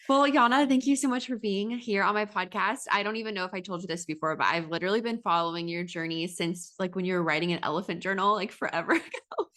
Well, Yana, thank you so much for being here on my podcast. I don't even know if I told you this before, but I've literally been following your journey since like when you were writing an elephant journal, like forever ago.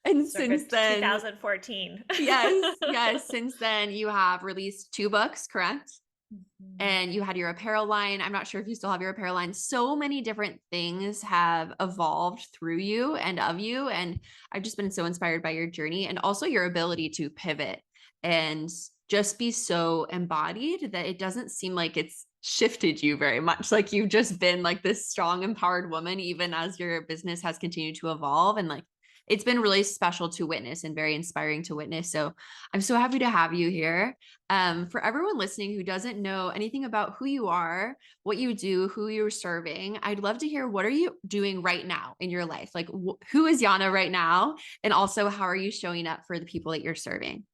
And Circa since then, 2014. yes, yes, since then you have released two books, correct? Mhm. And you had your apparel line. I'm not sure if you still have your apparel line. So many different things have evolved through you and of you. And I've just been so inspired by your journey and also your ability to pivot and just be so embodied that it doesn't seem like it's shifted you very much. Like you've just been like this strong, empowered woman, even as your business has continued to evolve. And like it's been really special to witness and very inspiring to witness. So I'm so happy to have you here. For everyone listening who doesn't know anything about who you are, what you do, who you're serving, I'd love to hear what are you doing right now in your life? Like, who is Yana right now? And also, how are you showing up for the people that you're serving?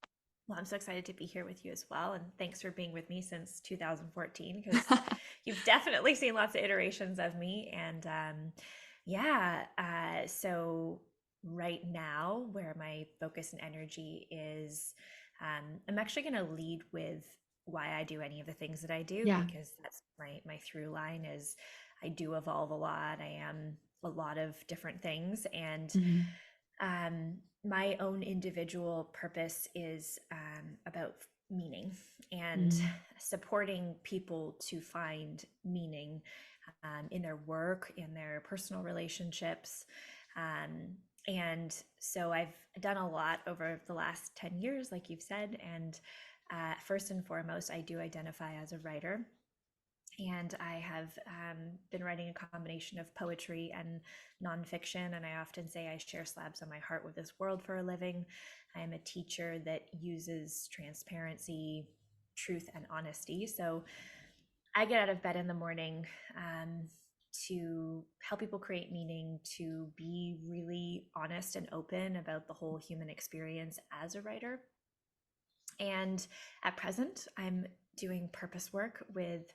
Well, I'm so excited to be here with you as well. And thanks for being with me since 2014, because you've definitely seen lots of iterations of me. And yeah, so right now, where my focus and energy is, I'm actually going to lead with why I do any of the things that I do, Yeah. because that's my through line is I do evolve a lot. I am a lot of different things. And Mhm. my own individual purpose is about meaning and Mhm. supporting people to find meaning in their work, in their personal relationships. Um, and so I've done a lot over the last 10 years, like you've said. And first and foremost, I do identify as a writer. And I have been writing a combination of poetry and nonfiction. And I often say I share slabs of my heart with this world for a living. I am a teacher that uses transparency, truth, and honesty. So I get out of bed in the morning to help people create meaning, to be really honest and open about the whole human experience as a writer. And at present, I'm doing purpose work with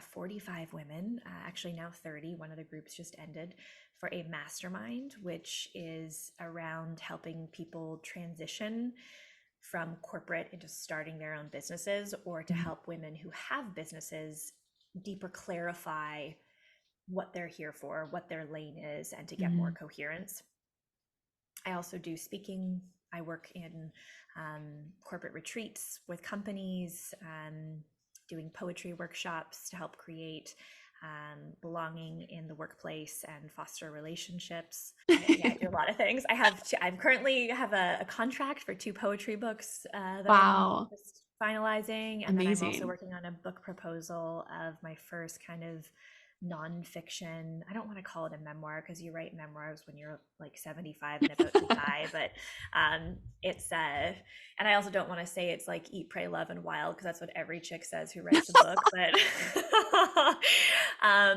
45 women, actually now 30. One of the groups just ended for a mastermind, which is around helping people transition from corporate into starting their own businesses, or to Mhm. help women who have businesses deeper clarify what they're here for, what their lane is, and to get more Mhm. coherence. I also do speaking. I work in corporate retreats with companies, doing poetry workshops to help create belonging in the workplace and foster relationships. Yeah, I do a lot of things. I'm currently have a contract for two poetry books that I'm Wow. just finalizing, and then I'm also Amazing. working on a book proposal of my first kind of nonfiction. I don't want to call it a memoir because you write memoirs when you're like 75 and about to die, but it's and I also don't want to say it's like Eat, Pray, Love, and Wild, because that's what every chick says who writes a book.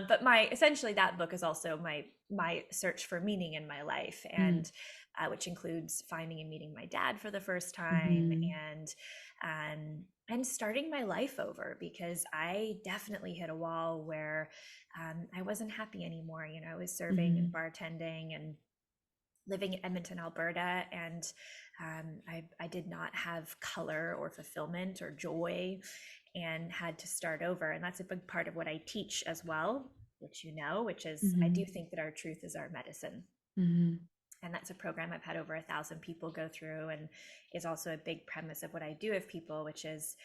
But my essentially that book is also my search for meaning in my life, and which includes finding and meeting my dad for the first time, Mhm. and starting my life over, because I definitely hit a wall where I wasn't happy anymore. You know, I was serving and Mhm. bartending and living in Edmonton, Alberta, and I did not have color or fulfillment or joy, and had to start over. And that's a big part of what I teach as well, which which is I do Mhm. think that our truth is our medicine. Mhm. And that's a program I've had over 1,000 people go through, and is also a big premise of what I do with people, which is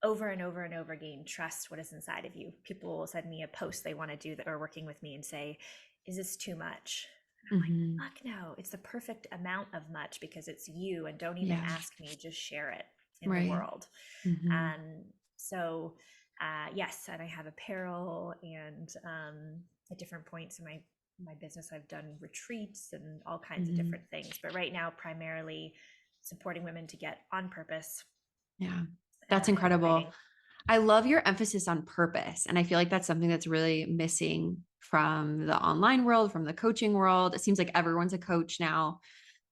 over and over and over again, trust what is inside of you. People will send me a post they want to do that are working with me and say, is this too much? And I'm Mhm. like, fuck no, it's the perfect amount of much, because it's you, and don't even Yeah. ask me, just share it in the Right. world. Mhm. So yes, and I have apparel, and at different points in my business, I've done retreats and all kinds of Mhm. different things. But right now, primarily supporting women to get on purpose, Yeah. That's and incredible. writing. I love your emphasis on purpose. And I feel like that's something that's really missing from the online world, from the coaching world. It seems like everyone's a coach now.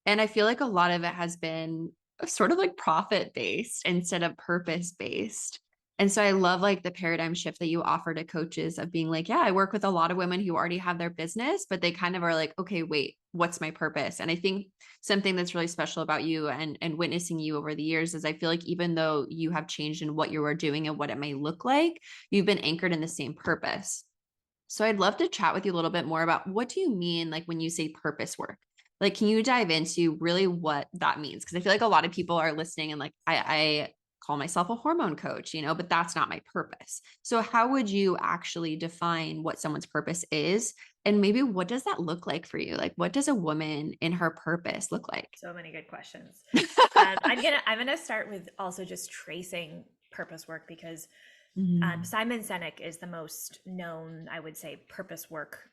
And I feel like a lot of it has been sort of like profit based instead of purpose based. And so I love like the paradigm shift that you offer to coaches of being like, yeah, I work with a lot of women who already have their business, but they kind of are like, okay, wait, what's my purpose? And I think something that's really special about you and witnessing you over the years is I feel like even though you have changed in what you are doing and what it may look like, you've been anchored in the same purpose. So I'd love to chat with you a little bit more about what do you mean like when you say purpose work? Like, can you dive into really what that means? Because I feel like a lot of people are listening and like, I call myself a hormone coach, but that's not my purpose. So how would you actually define what someone's purpose is? And maybe what does that look like for you? Like, what does a woman in her purpose look like? So many good questions. I'm gonna start with also just tracing purpose work, because Mhm. Simon Sinek is the most known, I would say, purpose work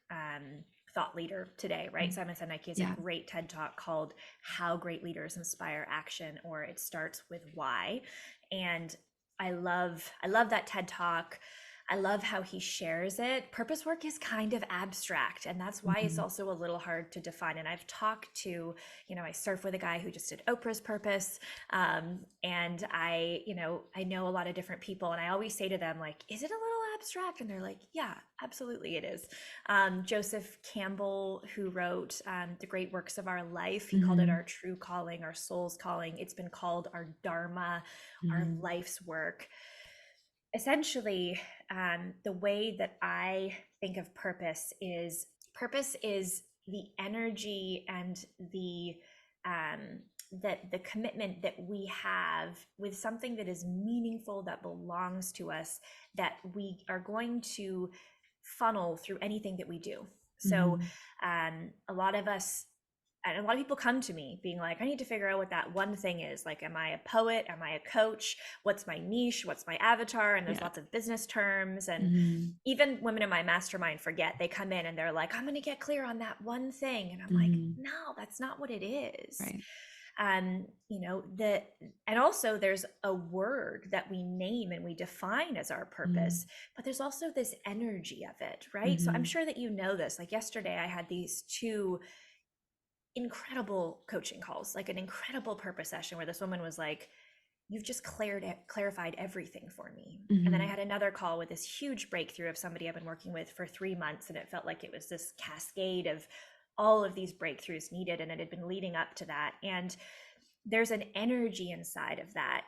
thought leader today, right? Simon Sinek has a Yeah. great TED talk called "How Great Leaders Inspire Action," or "It Starts with Why," and I love that TED talk. I love how he shares it. Purpose work is kind of abstract, and that's why it's Mhm. also a little hard to define. And I've talked to, I surf with a guy who just did Oprah's purpose. And I know a lot of different people, and I always say to them, like, is it a little abstract? And they're like, yeah, absolutely it is. Joseph Campbell, who wrote The Great Works of Our Life, he called it Mhm. our true calling, our soul's calling. It's been called our dharma, our Mhm. life's work. Essentially, the way that I think of purpose is the energy and um, the commitment that we have with something that is meaningful, that belongs to us, that we are going to funnel through anything that we do. So Mhm. a lot of us, and a lot of people come to me being like, I need to figure out what that one thing is. Like, am I a poet? Am I a coach? What's my niche? What's my avatar? And there's Yeah. lots of business terms. And Mhm. even women in my mastermind forget. They come in and they're like, I'm going to get clear on that one thing. And I'm like, Mhm. no, that's not what it is. Right. The and also there's a word that we name and we define as our purpose, Mhm. but there's also this energy of it, right? So I'm Mhm. sure that you know this. Like yesterday, I had these two incredible coaching calls, like an incredible purpose session where this woman was like, you've just clarified everything for me. And then I Mhm. had another call with this huge breakthrough of somebody I've been working with for 3 months. And it felt like it was this cascade of all of these breakthroughs needed. And it had been leading up to that. And there's an energy inside of that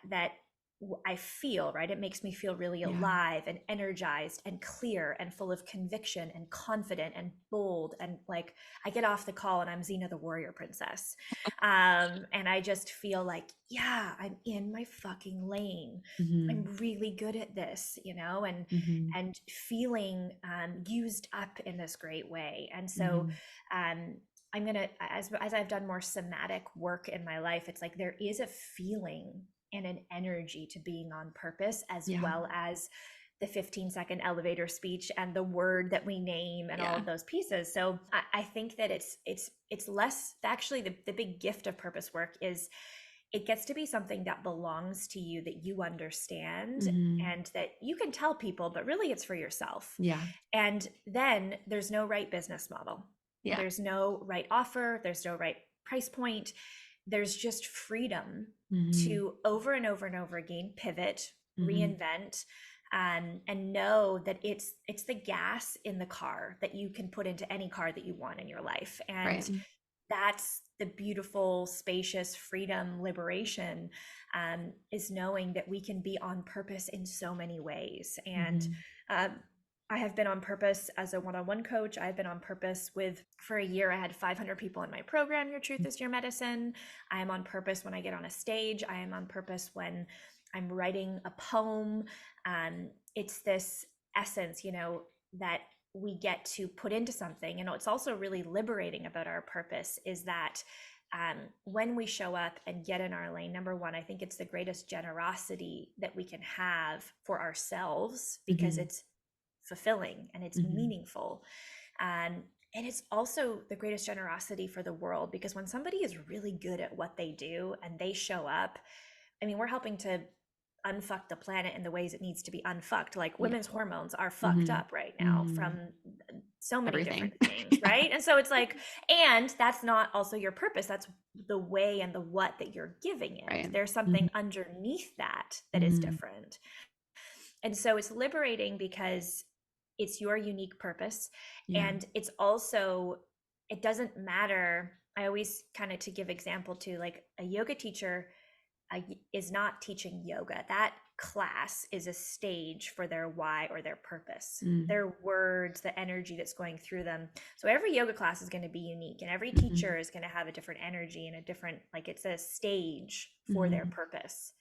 I feel, right? It makes me feel really Yeah. alive and energized and clear and full of conviction and confident and bold. And like, I get off the call and I'm Xena the warrior princess. And I just feel like, yeah, I'm in my fucking lane. I'm Mhm. really good at this, Mhm. and feeling used up in this great way. And so, Mhm. um, I'm gonna, as I've done more somatic work in my life, it's like there is a feeling and an energy to being on purpose, as Yeah. well as the 15-second elevator speech and the word that we name and all Yeah. of those pieces. So I think that it's less, actually the big gift of purpose work is it gets to be something that belongs to you, that you understand Mhm. and that you can tell people, but really it's for yourself. Yeah. And then there's no right business model. Yeah. There's no right offer. There's no right price point. There's just freedom Mhm. to over and over and over again pivot, Mhm. reinvent, and know that it's the gas in the car that you can put into any car that you want in your life. Right. And that's the beautiful, spacious freedom, liberation, is knowing that we can be on purpose in so many ways. And Mhm. um, I have been on purpose as a one-on-one coach. I've been on purpose for a year, I had 500 people in my program, Your Truth is Your Medicine. I am on purpose when I get on a stage. I am on purpose when I'm writing a poem. It's this essence, that we get to put into something. And it's also really liberating about our purpose is that when we show up and get in our lane, number one, I think it's the greatest generosity that we can have for ourselves, because Mhm. it's fulfilling and it's Mhm. meaningful. Um, and it's also the greatest generosity for the world, because when somebody is really good at what they do and they show up, I mean, we're helping to unfuck the planet in the ways it needs to be unfucked. Like, Yeah. women's hormones are fucked Mhm. up right now Mhm. from so many different Everything. things, Yeah. right? And so it's like, and that's not also your purpose. That's the way and the what that you're giving it. Right. There's something Mhm. underneath that that is Mhm. different. And so it's liberating because it's your unique purpose. Yeah. And it's also, it doesn't matter. I always kind of, to give example to, like, a yoga teacher is not teaching yoga. That class is a stage for their why or their purpose, Mm. their words, the energy that's going through them. So every yoga class is going to be unique, and every Mm-hmm. teacher is going to have a different energy and a different, like, it's a stage for their Mm-hmm. purpose.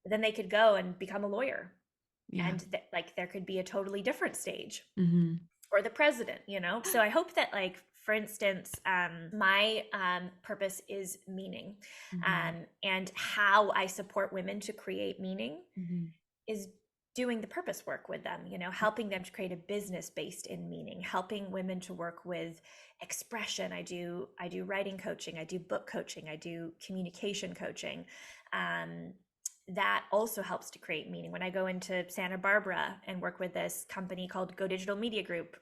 But then they could go and become a lawyer, Yeah. and like there could be a totally different stage, Mm-hmm. or the president, you know? So I hope that, like, for instance, my purpose is meaning. Mm-hmm. And how I support women to create meaning Mm-hmm. is doing the purpose work with them, you know, helping them to create a business based in meaning, helping women to work with expression. I do writing coaching, I do book coaching, I do communication coaching. That also helps to create meaning. When I go into Santa Barbara and work with this company called Go Digital Media Group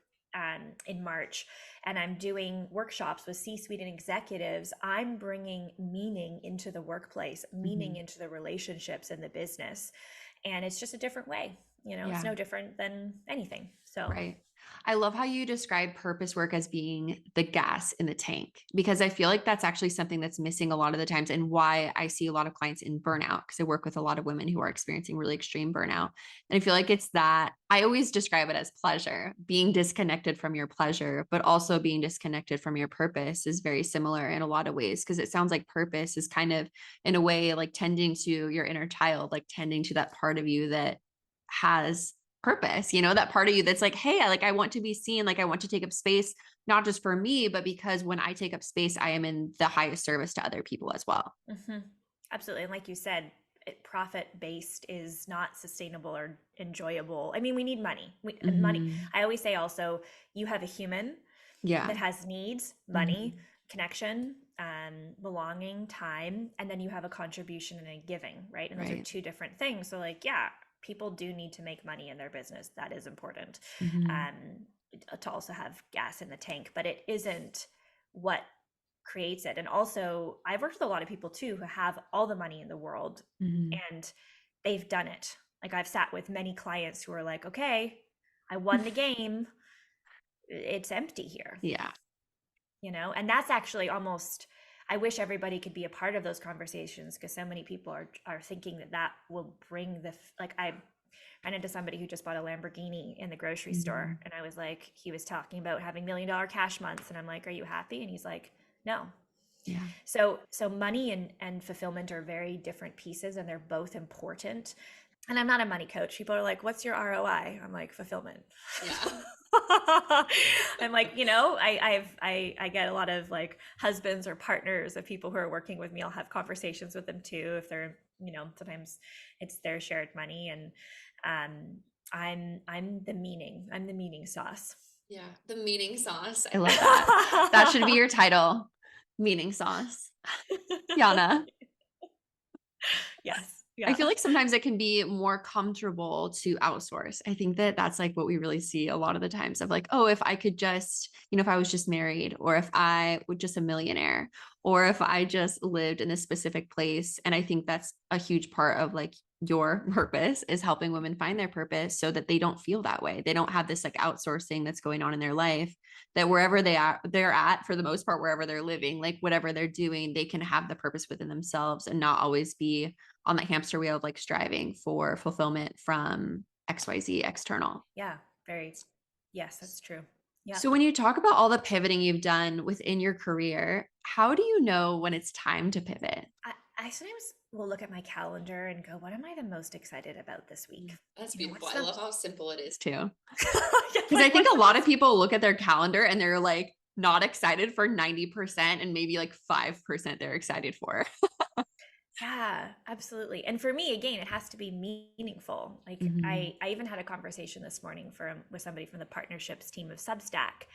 in March, and I'm doing workshops with C-suite and executives, I'm bringing meaning into the workplace, Mm-hmm. meaning into the relationships and the business. And it's just a different way, you know, it's Yeah. no different than anything. So, Right. I love how you describe purpose work as being the gas in the tank, because I feel like that's actually something that's missing a lot of the times, and why I see a lot of clients in burnout, because I work with a lot of women who are experiencing really extreme burnout. And I feel like it's that I always describe it as pleasure, being disconnected from your pleasure, but also being disconnected from your purpose is very similar in a lot of ways, because it sounds like purpose is kind of, in a way, like tending to your inner child, like tending to that part of you that has purpose, that part of you that's like, hey, I want to be seen, like I want to take up space, not just for me, but because when I take up space, I am in the highest service to other people as well. mhm, absolutely. And like you said, profit based is not sustainable or enjoyable. I mean, we need money. Money. Mm-hmm. I always say also, you have a human Yeah. that has needs, Mm-hmm. money, connection, belonging, time, and then you have a contribution and a giving, right? And those are Right. two different things. So, like, yeah, people do need to make money in their business. That is important, Mm-hmm. um, to also have gas in the tank, but it isn't what creates it. And also, I've worked with a lot of people too who have all the money in the world, Mm-hmm. and they've done it. Like, I've sat with many clients who are like, okay, I won the game. It's empty here, Yeah. you know? And that's actually almost, I wish everybody could be a part of those conversations, because so many people are thinking that that will bring like, I ran into somebody who just bought a Lamborghini in the grocery Mm-hmm. store, and I was like, he was talking about having $1 million cash months, and I'm like, are you happy? And he's like, no. Yeah. So money and fulfillment are very different pieces, and they're both important. And I'm not a money coach. People are like, what's your ROI? I'm like, fulfillment. Yeah. I'm like, I get a lot of, like, husbands or partners of people who are working with me. I'll have conversations with them too, if they're, sometimes it's their shared money. And I'm the meaning. I'm the meaning sauce. Yeah. The meaning sauce. I love that. That should be your title. Meaning sauce. Yana. Yes. I Yeah. feel like sometimes it can be more comfortable to outsource. I think that that's like what we really see a lot of the times, of like, oh, if I could just, if I was just married, or if I was just a millionaire, or if I just lived in a specific place. And I think that's a huge part of like your purpose, is helping women find their purpose so that they don't feel that way. They don't have this like outsourcing that's going on in their life, that wherever they're at, for the most part, wherever they're living, like whatever they're doing, they can have the purpose within themselves and not always be on that hamster wheel of like striving for fulfillment from XYZ external. Yeah. Very. Yes, that's true. So Yep. when you talk about all the pivoting you've done within your career, how do you know when it's time to pivot? I sometimes will look at my calendar and go, what am I the most excited about this week? That's beautiful. What's I the love how simple it is too. Yeah, Because I like, think what's a the lot of most. people look at their calendar and they're like not excited for 90%, and maybe like 5% they're excited for. Yeah, absolutely. And for me, again, it has to be meaningful. Like, Mm-hmm. I even had a conversation this morning with somebody from the partnerships team of Substack,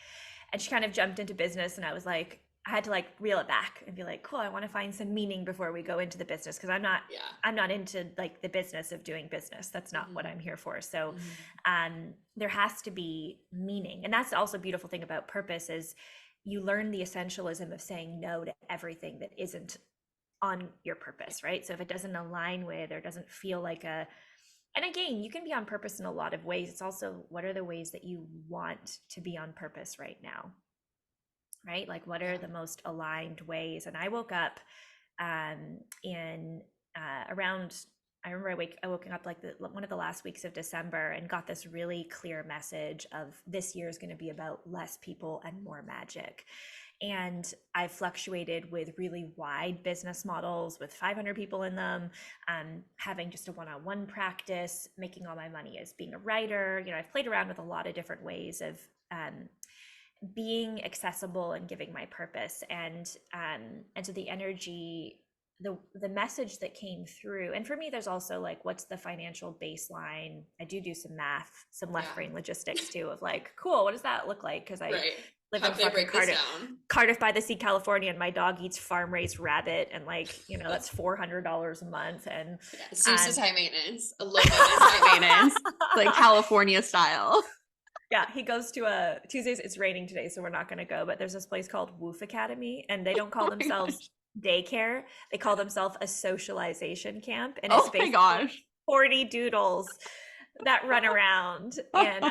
and she kind of jumped into business, and I was like, I had to, like, reel it back and be like, cool, I want to find some meaning before we go into the business, because Yeah. I'm not into, like, the business of doing business. That's not what Mm-hmm. I'm here for. So Mm-hmm. there has to be meaning. And that's also a beautiful thing about purpose, is you learn the essentialism of saying no to everything that isn't on your purpose, right? So if it doesn't align with, or doesn't feel like And again, you can be on purpose in a lot of ways. It's also, what are the ways that you want to be on purpose right now? Right? Like, what are Yeah. the most aligned ways? And I woke up in around, I remember I woke up like one of the last weeks of December and got this really clear message of, this year is going to be about less people and more magic. And I fluctuated with really wide business models with 500 people in them, having just a one-on-one practice, making all my money as being a writer. I've played around with a lot of different ways of being accessible and giving my purpose. And so the energy, the message that came through, and for me, there's also like, what's the financial baseline? I do some math, some left Yeah. brain logistics too, of like, cool, what does that look like? Because I Right. live How in can I fucking break this down? Cardiff by the Sea, California, and my dog eats farm raised rabbit, and like, that's $400 a month. And Yeah. Zeus is um high maintenance. A low maintenance, high maintenance, like California style. yeah, he goes to a Tuesdays. It's raining today, so we're not going to go. But there's this place called Woof Academy, and they don't call Oh my themselves gosh. daycare. They call themselves a socialization camp, and it's Oh my basically gosh. 40 doodles that run around, and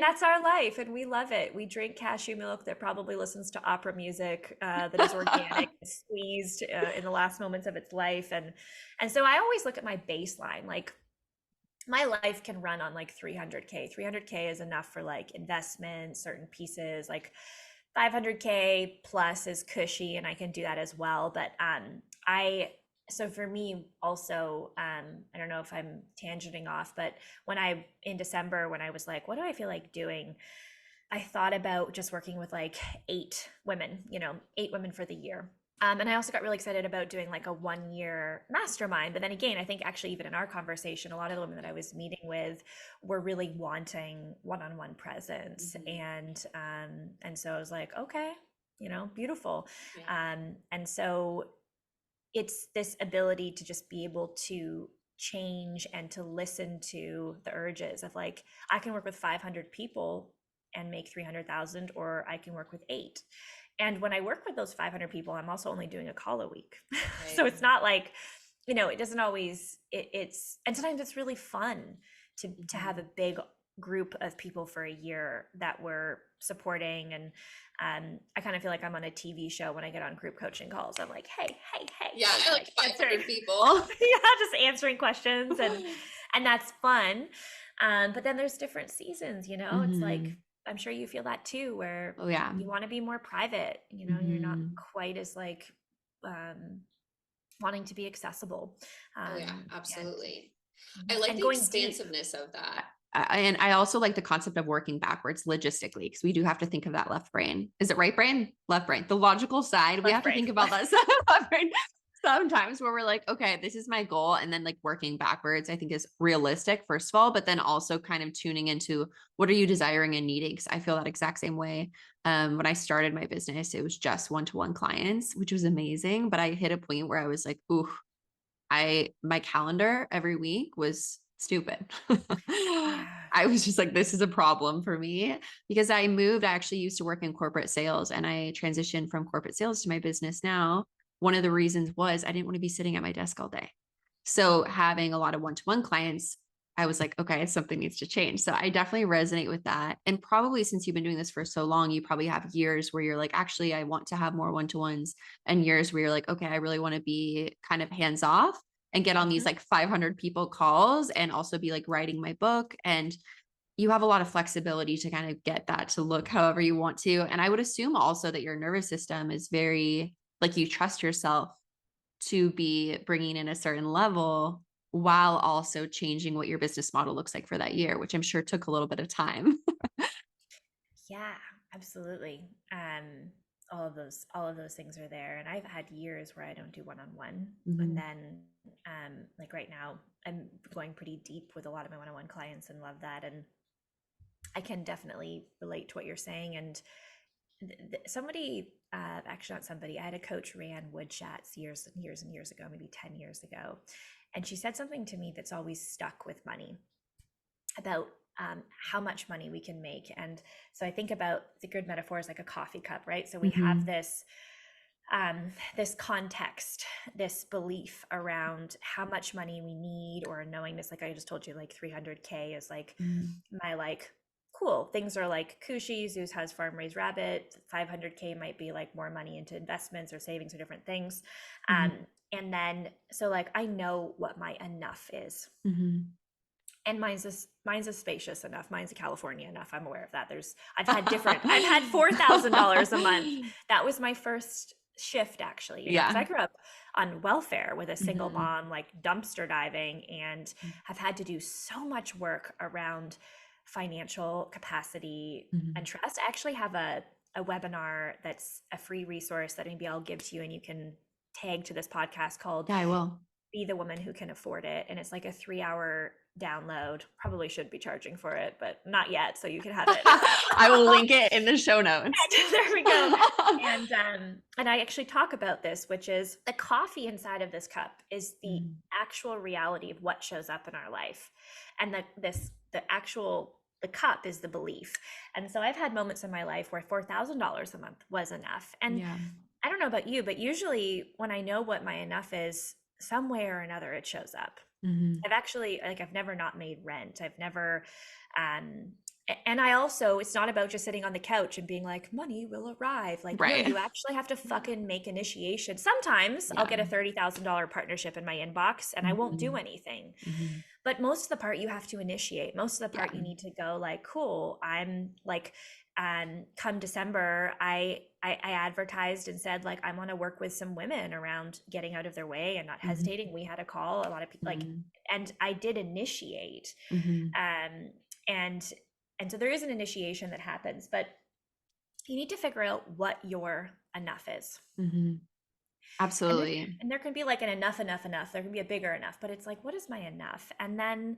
that's our life, and we love it. We drink cashew milk that probably listens to opera music, that is organic, squeezed in the last moments of its life, and so I always look at my baseline, like, my life can run on like 300K. 300K is enough for like investment, certain pieces. Like 500K plus is cushy, and I can do that as well. But I so for me also, I don't know if I'm tangenting off, but in December, when I was like, what do I feel like doing? I thought about just working with like 8 women, 8 women for the year. And I also got really excited about doing like a 1 year mastermind. But then again, I think actually, even in our conversation, a lot of the women that I was meeting with were really wanting one-on-one presence. Mhm. And so I was like, okay, beautiful. Yeah. And so it's this ability to just be able to change and to listen to the urges of like, I can work with 500 people and make 300,000, or I can work with 8. And when I work with those 500 people, I'm also only doing a call a week. So Right. it's not like, it doesn't always, and sometimes it's really fun to have Mhm. a big group of people for a year that we're supporting. And I kind of feel like I'm on a TV show when I get on group coaching calls. I'm like, hey, hey, hey, Yeah, hey, I like like answering, 500 people. yeah, just answering questions, and that's fun. But then there's different seasons. It's like, Hmm. I'm sure you feel that too, where Oh yeah. you want to be more private. You're not Hmm. quite as like um, wanting to be accessible, Oh yeah, um, and absolutely. I like and the going deep. expansiveness of that. Yeah. And I also like the concept of working backwards logistically, because we do have to think of that left brain. Is it right brain? Left brain. The logical side. We Left have to brain. think about that side of left brain sometimes, where we're like, okay, this is my goal. And then like working backwards, I think is realistic, first of all, but then also kind of tuning into what are you desiring and needing? Because I feel that exact same way. When I started my business, it was just one-to-one clients, which was amazing. But I hit a point where I was like, ooh, my calendar every week was stupid. Yeah. I was just like, this is a problem for me, because I moved. I actually used to work in corporate sales, and I transitioned from corporate sales to my business now. One of the reasons was I didn't want to be sitting at my desk all day. So having a lot of one-to-one clients, I was like, okay, something needs to change. So I definitely resonate with that. And probably since you've been doing this for so long, you probably have years where you're like, actually, I want to have more one-to-ones, and years where you're like, okay, I really want to be kind of hands off and get on these Mhm. like 500 people calls, and also be like writing my book. And you have a lot of flexibility to kind of get that to look however you want to. And I would assume also that your nervous system is very, like, you trust yourself to be bringing in a certain level while also changing what your business model looks like for that year, which I'm sure took a little bit of time. Yeah, absolutely. All of those things are there. And I've had years where I don't do one-on-one. And Mhm. then like right now, I'm going pretty deep with a lot of my one-on-one clients and love that. And I can definitely relate to what you're saying. And somebody, actually not somebody, I had a coach, Rand Woodchatz, years and years and years ago, maybe 10 years ago. And she said something to me that's always stuck with money, about how much money we can make. And so I think about the good metaphor is like a coffee cup, right? So we have Mhm. this this context, this belief around how much money we need, or knowing this, like I just told you, like 300K is like Mhm. my like cool things are like cushy. Zeus has farm raised rabbit. 500K might be like more money into investments or savings or different things. Mhm. Um, and then so like I know what my enough is. Mhm. And mine's a spacious enough. Mine's a California enough. I'm aware of that. I've had $4,000 a month. That was my first shift actually, because I Yeah. grew up on welfare with a single Mhm. mom, like dumpster diving, and have had to do so much work around financial capacity and Mhm. trust. I actually have a webinar that's a free resource that maybe I'll give to you and you can tag to this podcast, called Yeah, I will. Be the Woman Who Can Afford It. And it's like a 3 hour download. Probably should be charging for it, but not yet. So you can have it. I will link it in the show notes. There we go. And I actually talk about this, which is the coffee inside of this cup is the Mhm. actual reality of what shows up in our life. And the cup is the belief. And so I've had moments in my life where $4,000 a month was enough. And Yeah. I don't know about you, but usually when I know what my enough is, some way or another it shows up. Mhm. I've never not made rent. I've never, um, and I also, it's not about just sitting on the couch and being like, money will arrive. Like, no, Right. you actually have to fucking make initiation. Sometimes I'll Yeah. get a $30,000 partnership in my inbox and I won't do Mhm. anything. Mhm. But most of the part you have to initiate. Most of the Yeah. part you need to go like, cool, I'm like, come December, I advertised and said like I want to work with some women around getting out of their way and not Mhm. hesitating. We had a call, a lot of people like, Mhm. and I did initiate. Mhm. Um, and and so there is an initiation that happens, but you need to figure out what your enough is. Mhm. And Absolutely. there can be like an enough. There can be a bigger enough, but it's like, what is my enough? And then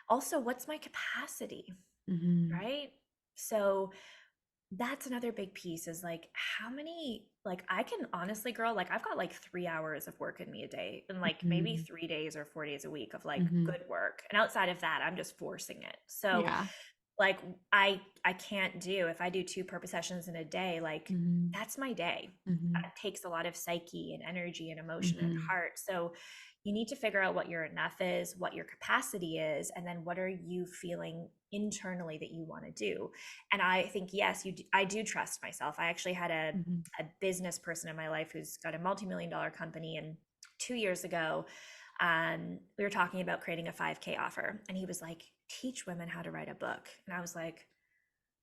also, what's my capacity, Mhm. right? So that's another big piece, is like how many, like I can honestly, girl, like I've got like 3 hours of work in me a day, and like maybe Mhm. 3 days or 4 days a week of like Mhm. good work. And outside of that, I'm just forcing it. So Yeah. like I can't do, if I do two purpose sessions in a day, like Mhm. that's my day. Mhm. It takes a lot of psyche and energy and emotion and Mhm. heart. So you need to figure out what your enough is, what your capacity is, and then what are you feeling internally that you want to do. And I think, yes, I do trust myself. I actually had Mhm. a business person in my life who's got a multi-million-dollar company, and 2 years ago, we were talking about creating a 5K offer, and he was like, teach women how to write a book. And I was like,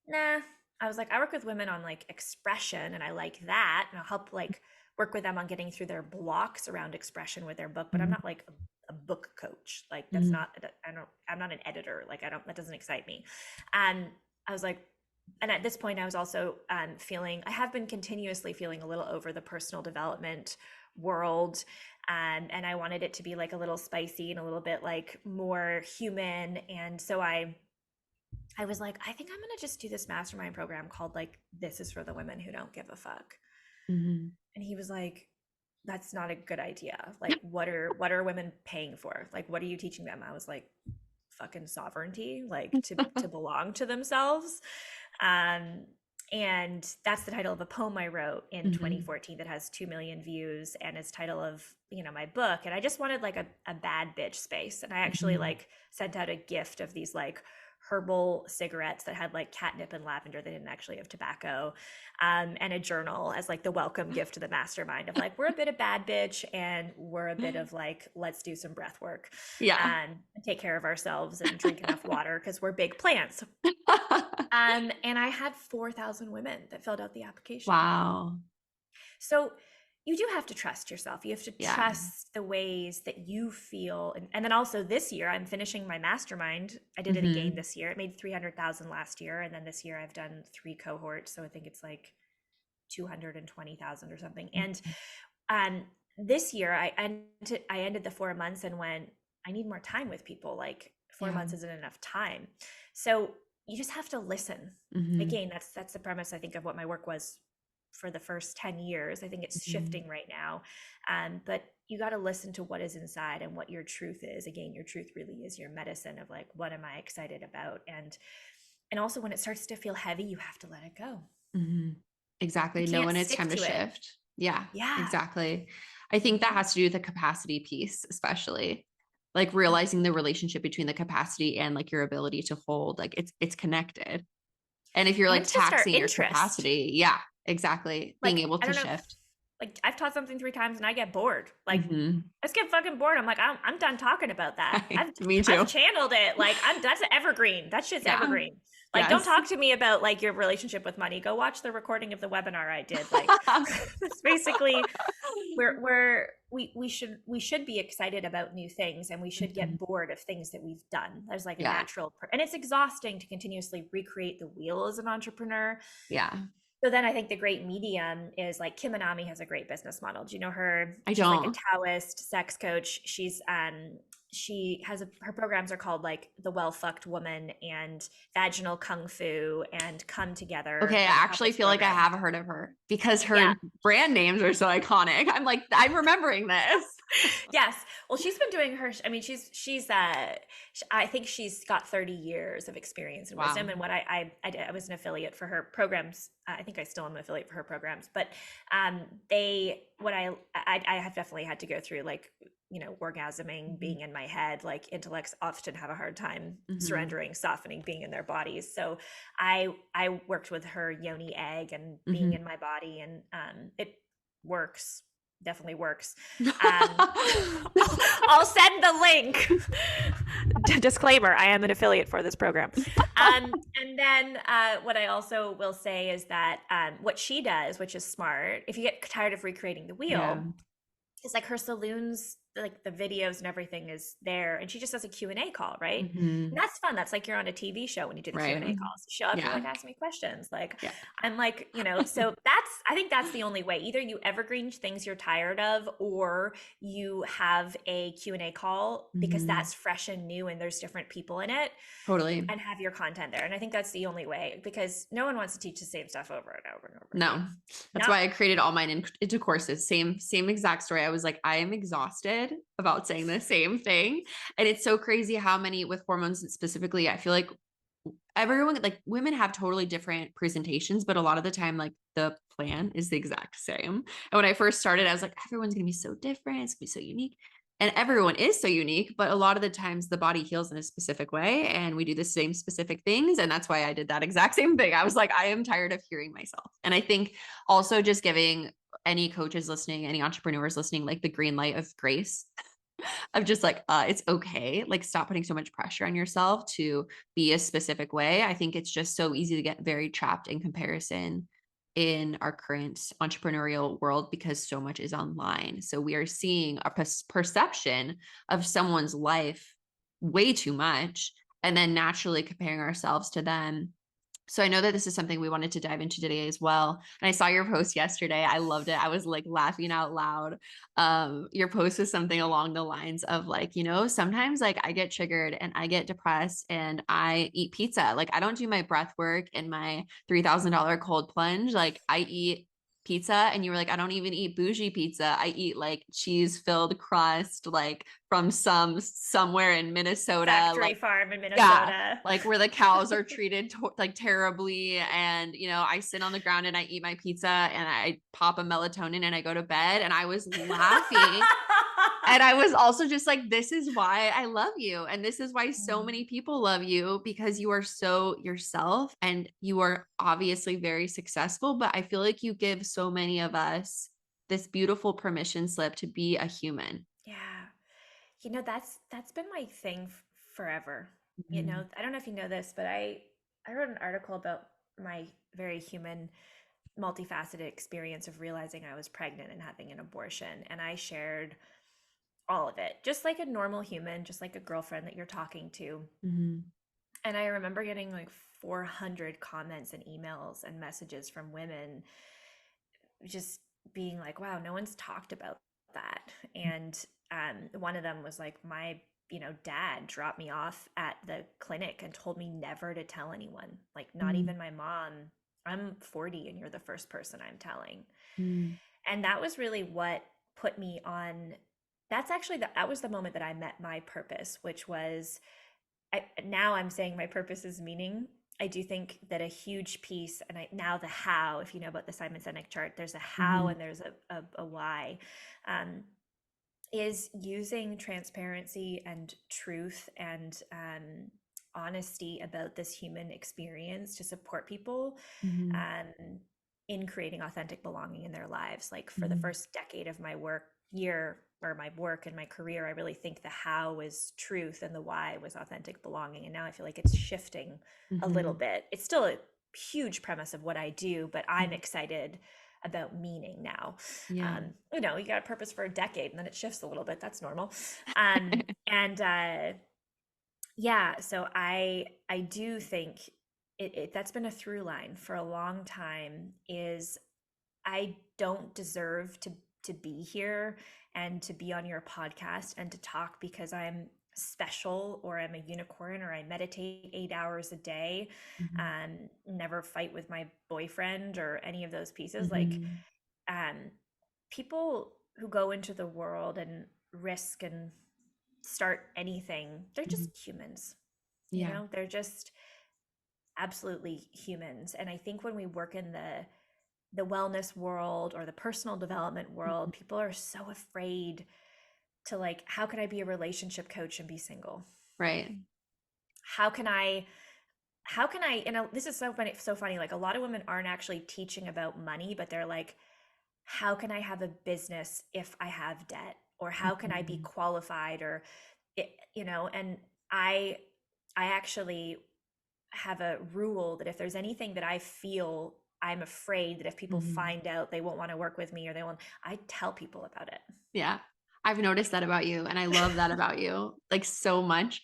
nah. I was like, I work with women on like expression and I like that. And I'll help like work with them on getting through their blocks around expression with their book, but I'm Mhm. not like a book coach. Like that's Mhm. not, I'm not an editor. Like that doesn't excite me. And I was like, and at this point I was also I have been continuously feeling a little over the personal development world. And I wanted it to be like a little spicy and a little bit like more human. And so I was like, I think I'm gonna just do this mastermind program called like This Is for the Women Who Don't Give a Fuck. Mhm. And he was like, that's not a good idea. Like what are women paying for? Like what are you teaching them? I was like, fucking sovereignty, like to belong to themselves. Um and that's the title of a poem I wrote in Mhm. 2014 that has 2 million views and is title of, my book. And I just wanted like a bad bitch space. And I actually Mhm. like sent out a gift of these like herbal cigarettes that had like catnip and lavender. They didn't actually have tobacco, and a journal as like the welcome gift to the mastermind of like, we're a bit of bad bitch and we're a bit of like, let's do some breath work, Yeah. and take care of ourselves and drink enough water because we're big plants. And I had 4,000 women that filled out the application. Wow. So you do have to trust yourself. You have to Yeah. trust the ways that you feel. And then also this year, I'm finishing my mastermind. I did it again Mhm. this year. It made 300,000 last year. And then this year I've done 3 cohorts. So I think it's like 220,000 or something. And Mhm. um, this year I ended the 4 months and went, I need more time with people. Like four Yeah. months isn't enough time. So you just have to listen. Mhm. Again, that's the premise, I think, of what my work was for the first 10 years. I think it's Mhm. shifting right now. But you got to listen to what is inside and what your truth is. Again, your truth really is your medicine of like, what am I excited about? And also when it starts to feel heavy, you have to let it go. Mhm. You Exactly. Know can't when it's stick time to to it. shift. Yeah, Yeah. exactly. I think that Mhm. has to do with the capacity piece, especially like realizing the relationship between the capacity and like your ability to hold, like it's connected. And if you're like And just our taxing your interest. capacity, yeah, exactly. Being Like, able I to don't know, shift. like I've taught something 3 times and I get bored. Like, Hmm. I just get fucking bored. I'm like, I'm done talking about that. Me I've too. channeled it. Like, that's evergreen. That shit's Yeah. evergreen. Like, don't Yes. talk to me about like your relationship with money. Go watch the recording of the webinar I did. Like, it's basically we should be excited about new things, and we should Mhm. get bored of things that we've done. There's like a Yeah. natural, and it's exhausting to continuously recreate the wheel as an entrepreneur. Yeah. So then I think the great medium is like Kim Anami has a great business model. Do you know her? I She's like a don't. Taoist sex coach. She has her programs are called like the well fucked woman and vaginal kung fu and come together, Okay, I like actually couples feel like I programs. have heard of her because Yeah. her brand names are so iconic. I'm like, I'm remembering this. Yes. Well, she's been doing her. I mean, I think she's got 30 years of experience and wisdom. Wow. And what I was an affiliate for her programs. I think I still am an affiliate for her programs. But they what I have definitely had to go through like orgasming, Mhm. being in my head. Like intellects often have a hard time Mhm. surrendering, softening, being in their bodies. So I worked with her yoni egg and being Mhm. in my body, and it works, definitely works. um, I'll send the link. Disclaimer: I am an affiliate for this program. And then what I also will say is that what she does, which is smart, if you get tired of recreating the Yeah. wheel, is like her saloons, like the videos and everything is there, and she just does a Q&A call, right? And Mhm. that's fun. That's like you're on a TV show when you do the Q&A Right. calls. You show up, you're Yeah. like, ask me questions. Like, Yeah. I'm like, so I think that's the only way. Either you evergreen things you're tired of, or you have a Q&A call because Mhm. that's fresh and new and there's different people in it, Totally. and have your content there. And I think that's the only way, because no one wants to teach the same stuff over and over and over again. No. That's No. why I created all mine into courses. Same exact story. I was like, I am exhausted about saying the same thing. And it's so crazy how many with hormones specifically, I feel like everyone, like women have totally different presentations, but a lot of the time, like the plan is the exact same. And when I first started, I was like, everyone's gonna be so different, it's gonna be so unique. And everyone is so unique, but a lot of the times the body heals in a specific way and we do the same specific things. And that's why I did that exact same thing. I was like, I am tired of hearing myself. And I think also just giving any coaches listening, any entrepreneurs listening, like the green light of grace of just like, it's okay. Like, stop putting so much pressure on yourself to be a specific way. I think it's just so easy to get very trapped in comparison in our current entrepreneurial world because so much is online. So we are seeing a perception of someone's life way too much and then naturally comparing ourselves to them. So I know that this is something we wanted to dive into today as well. And I saw your post yesterday. I loved it. I was like laughing out loud. Your post was something along the lines of like, sometimes like I get triggered and I get depressed and I eat pizza. Like I don't do my breath work and my $3,000 cold plunge. Like I eat pizza, and you were like, I don't even eat bougie pizza. I eat like cheese filled crust, like from somewhere in Minnesota. Factory Like, farm in yeah, Minnesota. like where the cows are treated like terribly. And, I sit on the ground and I eat my pizza and I pop a melatonin and I go to bed. And I was laughing. And I was also just like, this is why I love you. And this is why so Mm. many people love you, because you are so yourself and you are obviously very successful. But I feel like you give so many of us this beautiful permission slip to be a human. Yeah. That's been my thing forever. Mhm. I don't know if you know this, but I wrote an article about my very human, multifaceted experience of realizing I was pregnant and having an abortion, and I shared all of it, just like a normal human, just like a girlfriend that you're talking to. Mhm. And I remember getting like 400 comments and emails and messages from women just being like, wow, no one's talked about that. And one of them was like, my dad dropped me off at the clinic and told me never to tell anyone, like not Mhm. even my mom. I'm 40 and you're the first person I'm telling. Mhm. And that was really what put me on. That's actually that was the moment that I met my purpose, which was now I'm saying my purpose is meaning. I do think that a huge piece, and now the how, if you know about the Simon Sinek chart, there's a how Mhm. and there's a why, um, is using transparency and truth and honesty about this human experience to support people Mhm. um, in creating authentic belonging in their lives. Like for the Mhm. first decade of my year or my work and my career, I really think the how was truth and the why was authentic belonging. And now I feel like it's shifting a little Mhm. bit. It's still a huge premise of what I do, but I'm Mhm. excited about meaning now. Yeah. You got a purpose for a decade and then it shifts a little bit. That's normal. And yeah, so I do think that's been a through line for a long time is I don't deserve to be here and to be on your podcast and to talk because I'm special or I'm a unicorn or I meditate 8 hours a day, Mhm. never fight with my boyfriend or any of those pieces. Like Mhm. um, people who go into the world and risk and start anything, they're Mhm. just humans. Yeah. They're just absolutely humans. And I think when we work in the wellness world or the personal development Mhm. world, people are so afraid to like, how can I be a relationship coach and be single? Right. How can I this is so funny. Like a lot of women aren't actually teaching about money, but they're like, how can I have a business if I have debt? Or how can I be Mhm. qualified? And I I actually have a rule that if there's anything that I feel I'm afraid that if people Mhm. find out they won't want to work with me or I tell people about it. Yeah. I've noticed that about you, and I love that about you, like, so much.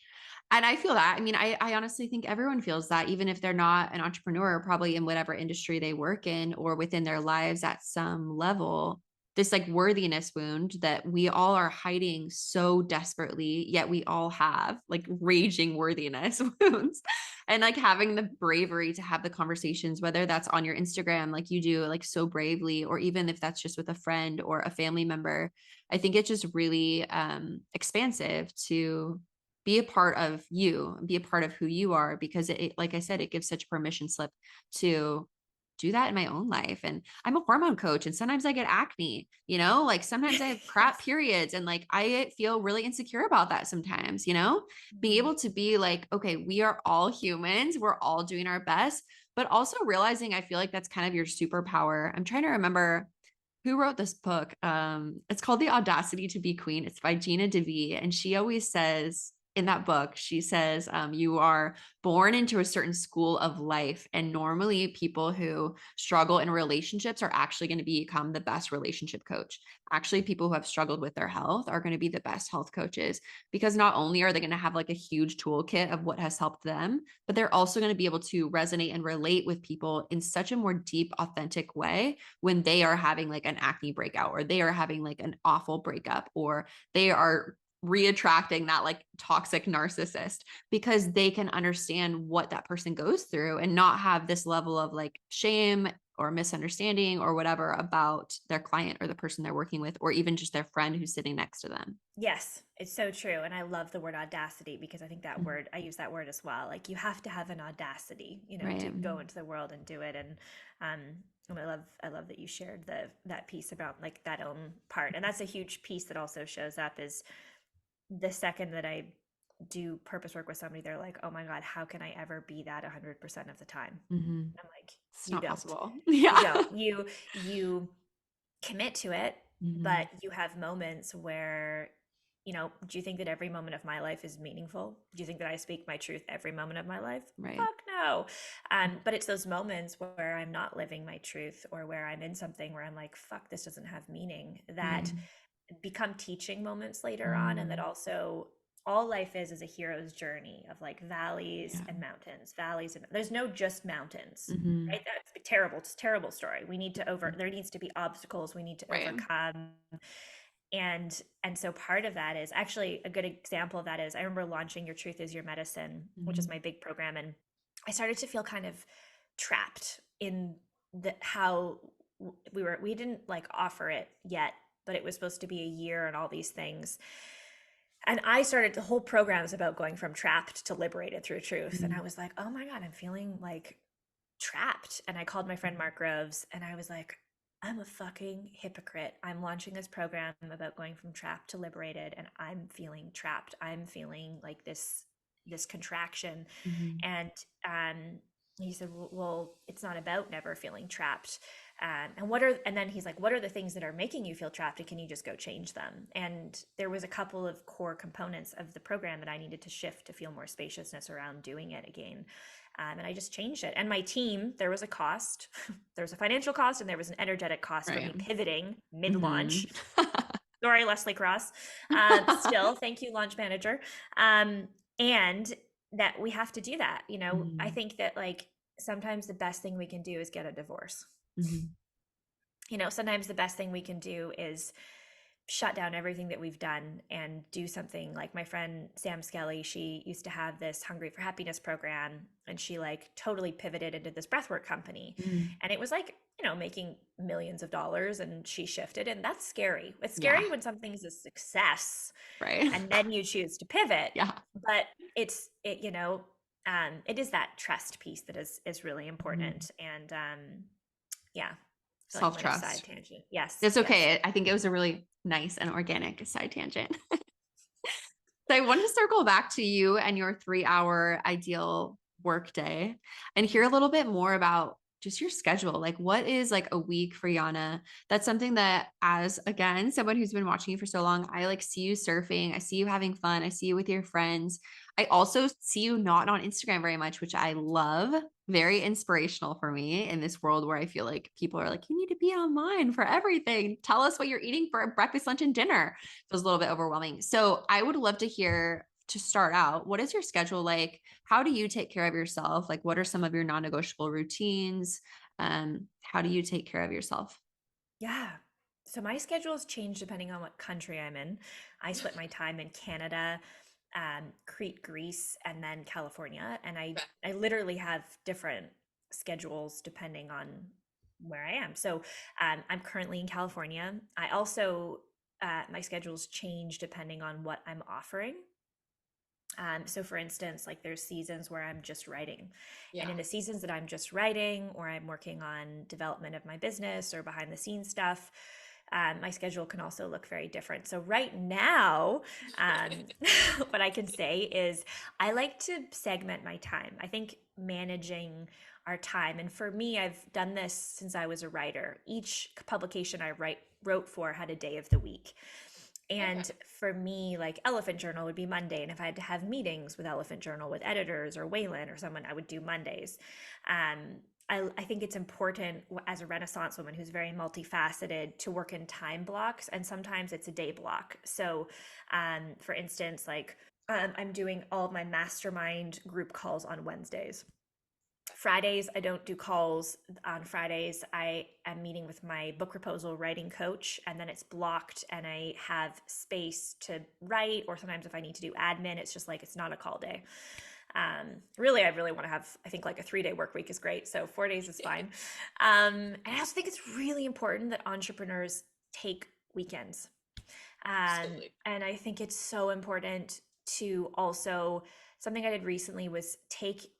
And I feel that. I mean, I honestly think everyone feels that even if they're not an entrepreneur, probably in whatever industry they work in or within their lives at some level, this, like, worthiness wound that we all are hiding so desperately, yet we all have, like, raging worthiness wounds. And, like, having the bravery to have the conversations, whether that's on your Instagram like you do, like, so bravely, or even if that's just with a friend or a family member, I think it's just really expansive to be a part of you, be a part of who you are, because like I said, it gives such permission slip to do that in my own life. And I'm a hormone coach, and sometimes I get acne, like sometimes I have crap Yes. periods, and like I feel really insecure about that sometimes, being Mhm. able to be like, okay, we are all humans, we're all doing our best, but also realizing I feel like that's kind of your superpower. I'm trying to remember who wrote this book. It's called The Audacity to Be Queen. It's by Gina DeVee. And she always says in that book, she says, you are born into a certain school of life. And normally people who struggle in relationships are actually going to become the best relationship coach. Actually, people who have struggled with their health are going to be the best health coaches, because not only are they going to have like a huge toolkit of what has helped them, but they're also going to be able to resonate and relate with people in such a more deep, authentic way when they are having like an acne breakout, or they are having like an awful breakup, or they are reattracting that like toxic narcissist, because they can understand what that person goes through and not have this level of like shame or misunderstanding or whatever about their client or the person they're working with, or even just their friend who's sitting next to them. Yes, it's so true. And I love the word audacity because I think that Mhm. word, I use that word as well. Like you have to have an audacity, to Right. go into the world and do it. Um, and I love that you shared that piece about like that own part. And that's a huge piece that also shows up is the second that I do purpose work with somebody, they're like, oh my God, how can I ever be that 100% of the time? Mm-hmm. I'm like, It's you not don't. possible. You Yeah. don't. You commit to it, Mm-hmm. but you have moments where, do you think that every moment of my life is meaningful? Do you think that I speak my truth every moment of my life? Right. Fuck no. But it's those moments where I'm not living my truth or where I'm in something where I'm like, fuck, this doesn't have meaning, that Right. become teaching moments later on. And that Mm. also all life is a hero's journey of like valleys Yeah. and mountains, valleys, and there's no just mountains, Mm-hmm. right? That's a terrible, it's a terrible story. We need to there needs to be obstacles we need to Right. overcome. And so part of that is actually a good example of that is I remember launching Your Truth Is Your Medicine, which is Mm-hmm. my big program. And I started to feel kind of trapped in the how we didn't like offer it yet, but it was supposed to be a year and all these things. And I started, the whole program is about going from trapped to liberated through truth. And I Mhm. was like, oh my God, I'm feeling like trapped. And I called my friend Mark Groves and I was like, I'm a fucking hypocrite. I'm launching this program about going from trapped to liberated and I'm feeling trapped. I'm feeling like this contraction. Mhm. And he said, well, it's not about never feeling trapped. And then he's like, what are the things that are making you feel trapped? And can you just go change them? And there was a couple of core components of the program that I needed to shift to feel more spaciousness around doing it again. And I just changed it. And my team, there was a cost. There was a financial cost and there was an energetic cost for me Right. pivoting mid Mhm. launch. Sorry, Leslie Cross. Still, thank you, launch manager. And that we have to do that. I Mhm. think that like sometimes the best thing we can do is get a divorce. Mhm. Sometimes the best thing we can do is shut down everything that we've done and do something. Like my friend Sam Skelly, she used to have this Hungry for Happiness program and she like totally pivoted into this breathwork company. Mhm. And it was like, making millions of dollars and she shifted and that's scary. It's Yeah. scary when something's a success Right. and then you choose to pivot. Yeah. But it is that trust piece that is really Mhm. important. And yeah, I feel like I went a side Self-trust. tangent. Yes, It's yes. okay. I think it was a really nice and organic side tangent. So I wanted to circle back to you and your 3-hour ideal workday and hear a little bit more about just your schedule. Like, what is like a week for Yana? That's something that, as again, someone who's been watching you for so long, I like see you surfing. I see you having fun. I see you with your friends. I also see you not on Instagram very much, which I love. Very inspirational for me in this world where I feel like people are like, you need to be online for everything. Tell us what you're eating for breakfast, lunch, and dinner. Feels a little bit overwhelming. So I would love to hear, to start out, what is your schedule like? How do you take care of yourself? Like, what are some of your non-negotiable routines? How do you take care of yourself? Yeah. So my schedules change depending on what country I'm in. I split my time in Canada, Crete, Greece, and then California. And I literally have different schedules depending on where I am. So I'm currently in California. I also, my schedules change depending on what I'm offering. So for instance, like there's seasons where I'm just writing. And Yeah. in the seasons that I'm just writing or I'm working on development of my business or behind the scenes stuff, my schedule can also look very different. So right now, um, what I can say is I like to segment my time. I think managing our time, and for me, I've done this since I was a writer. Each publication wrote for had a day of the week. Okay. And for me, like Elephant Journal would be Monday. And if I had to have meetings with Elephant Journal with editors or Waylon or someone, I would do Mondays. I think it's important as a Renaissance woman who's very multifaceted to work in time blocks. And sometimes it's a day block. So, for instance, like I'm doing all of my mastermind group calls on Wednesdays. Fridays, I don't do calls. On Fridays, I am meeting with my book proposal writing coach, and then it's blocked, and I have space to write. Or sometimes if I need to do admin, it's just like it's not a call day. Really, I really want to have, I think like a 3-day work week is great. So 4 days is fine. And I also think it's really important that entrepreneurs take weekends. Absolutely. And I think it's so important to also, something I did recently was take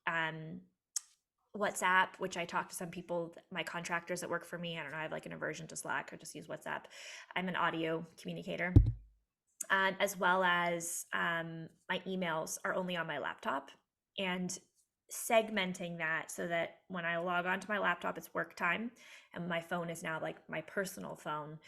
WhatsApp, which I talk to some people, my contractors that work for me. I don't know, I have like an aversion to Slack. I just use WhatsApp. I'm an audio communicator, as well as my emails are only on my laptop and segmenting that so that when I log onto my laptop, it's work time and my phone is now like my personal phone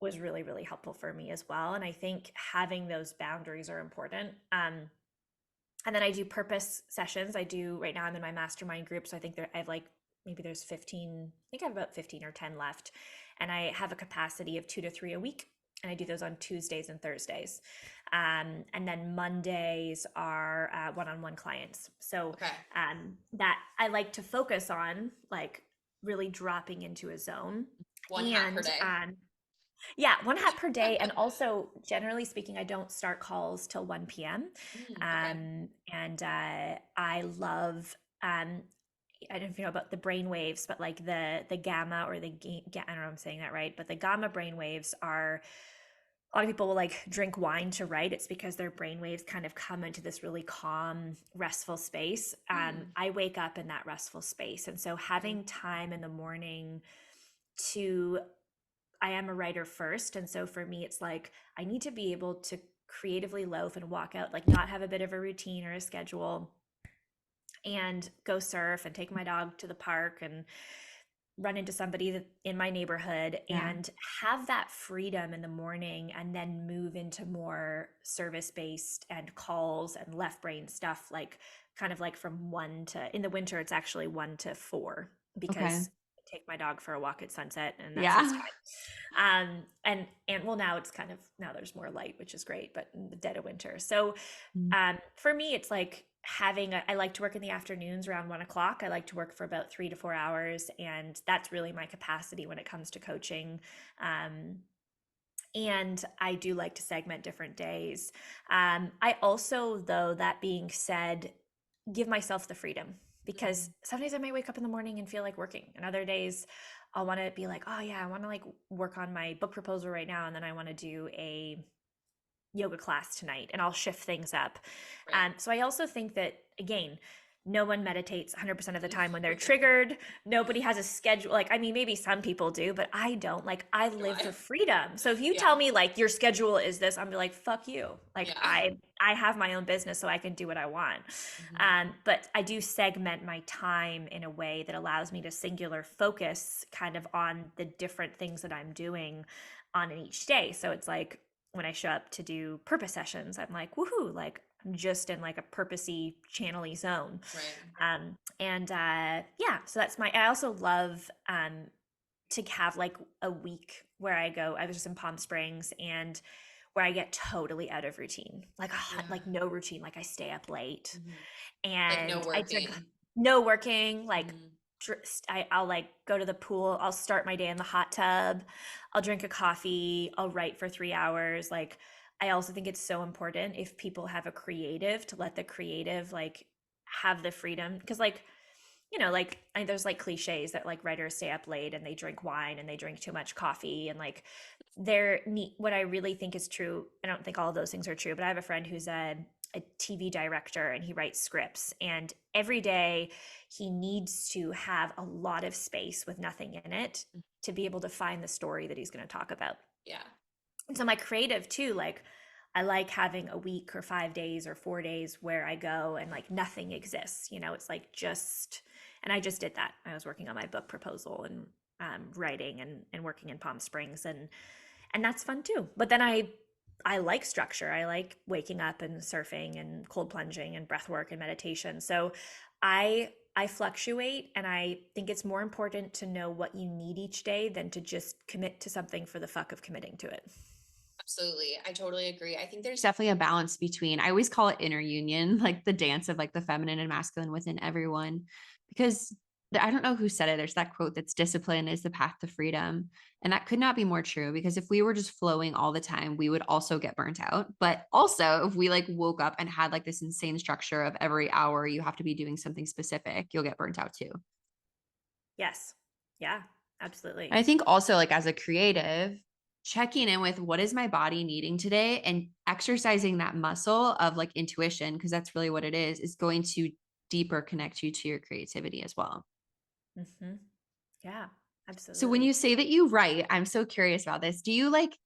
was really, really helpful for me as well. And I think having those boundaries are important. And then I do purpose sessions. I do right now. I'm in my mastermind group, so I think I have like maybe there's 15. I think I have about 15 or 10 left, and I have a capacity of 2 to 3 a week. And I do those on Tuesdays and Thursdays, and then Mondays are one-on-one clients. So Okay. that I like to focus on, like really dropping into a zone, One hat per and day. yeah, one hat per day. And also, generally speaking, I don't start calls till 1 p.m. Okay. And I love, I don't know if you know about the brain waves, but like the gamma or I don't know if I'm saying that right, but the gamma brain waves are a lot of people will like drink wine to write. It's because their brainwaves kind of come into this really calm, restful space. Mm. I wake up in that restful space. And so Okay. having time in the morning to, I am a writer first. And so for me, it's like I need to be able to creatively loaf and walk out, like not have a bit of a routine or a schedule, and go surf and take my dog to the park and run into somebody in my neighborhood Yeah. and have that freedom in the morning, and then move into more service based and calls and left brain stuff, like kind of like from 1 to, in the winter it's actually 1 to 4, Okay. because I take my dog for a walk at sunset and that's his Yeah. time. And well, now it's kind of, now there's more light, which is great, but in the dead of winter. So Mm. for me, it's like I like to work in the afternoons around 1 o'clock. I like to work for about 3 to 4 hours. And that's really my capacity when it comes to coaching. Um, and I do like to segment different days. I also, though, that being said, give myself the freedom, because Mhm. some days I might wake up in the morning and feel like working, and other days I'll want to be like, oh yeah, I want to like work on my book proposal right now, and then I want to do a yoga class tonight, and I'll shift things up. Right. So I also think that, again, no one meditates 100% of the time when they're triggered. Nobody has a schedule. Like, I mean, maybe some people do, but I don't. Like, I Do live I? for freedom. So if you tell Yeah. me like your schedule is this, I'm be like, fuck you. Like, Yeah. I have my own business, so I can do what I want. Mhm. But I do segment my time in a way that allows me to singular focus kind of on the different things that I'm doing on each day. So it's like, when I show up to do purpose sessions, I'm like, woohoo, like I'm just in like a purposey, channely zone. Right. And Yeah, so that's I also love to have like a week where I go, I was just in Palm Springs, and where I get totally out of routine, Yeah. like no routine, like I stay up late Mhm. Like no and I drink, working. no working, like Mhm. I'll like go to the pool. I'll start my day in the hot tub. I'll drink a coffee. I'll write for 3 hours. Like, I also think it's so important, if people have a creative, to let the creative like have the freedom. Because, like, like there's like cliches that like writers stay up late and they drink wine and they drink too much coffee. And like, they're neat. What I really think is true, I don't think all of those things are true, but I have a friend who's a TV director, and he writes scripts. And every day he needs to have a lot of space with nothing in it to be able to find the story that he's going to talk about. Yeah. And so my creative too, like I like having a week or 5 days or 4 days where I go and like nothing exists. It's like just, and I just did that. I was working on my book proposal and writing and working in Palm Springs, and that's fun too. But then I like structure. I like waking up and surfing and cold plunging and breath work and meditation. So I fluctuate, and I think it's more important to know what you need each day than to just commit to something for the fuck of committing to it. Absolutely. I totally agree. I think there's definitely a balance between, I always call it inner union, like the dance of like the feminine and masculine within everyone. Because I don't know who said it. There's that quote that's discipline is the path to freedom. And that could not be more true, because if we were just flowing all the time, we would also get burnt out. But also, if we like woke up and had like this insane structure of every hour you have to be doing something specific, you'll get burnt out too. Yes. Yeah, absolutely. I think also, like, as a creative, checking in with what is my body needing today and exercising that muscle of like intuition, because that's really what it is going to deeper connect you to your creativity as well. Hmm. Yeah, So when you absolutely. say that you write, I'm so curious about this. Do you like,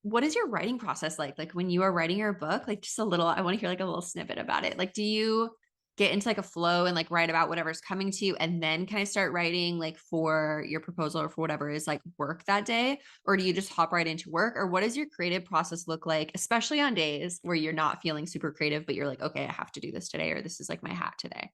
what is your writing process like? Like when you are writing your book, like just a little, I want to hear like a little snippet about it. Like, do you get into like a flow and like write about whatever's coming to you and then kind of start writing like for your proposal or for whatever is like work that day? Or do you just hop right into work? Or what does your creative process look like, especially on days where you're not feeling super creative, but you're like, okay, I have to do this today, or this is like my hat today?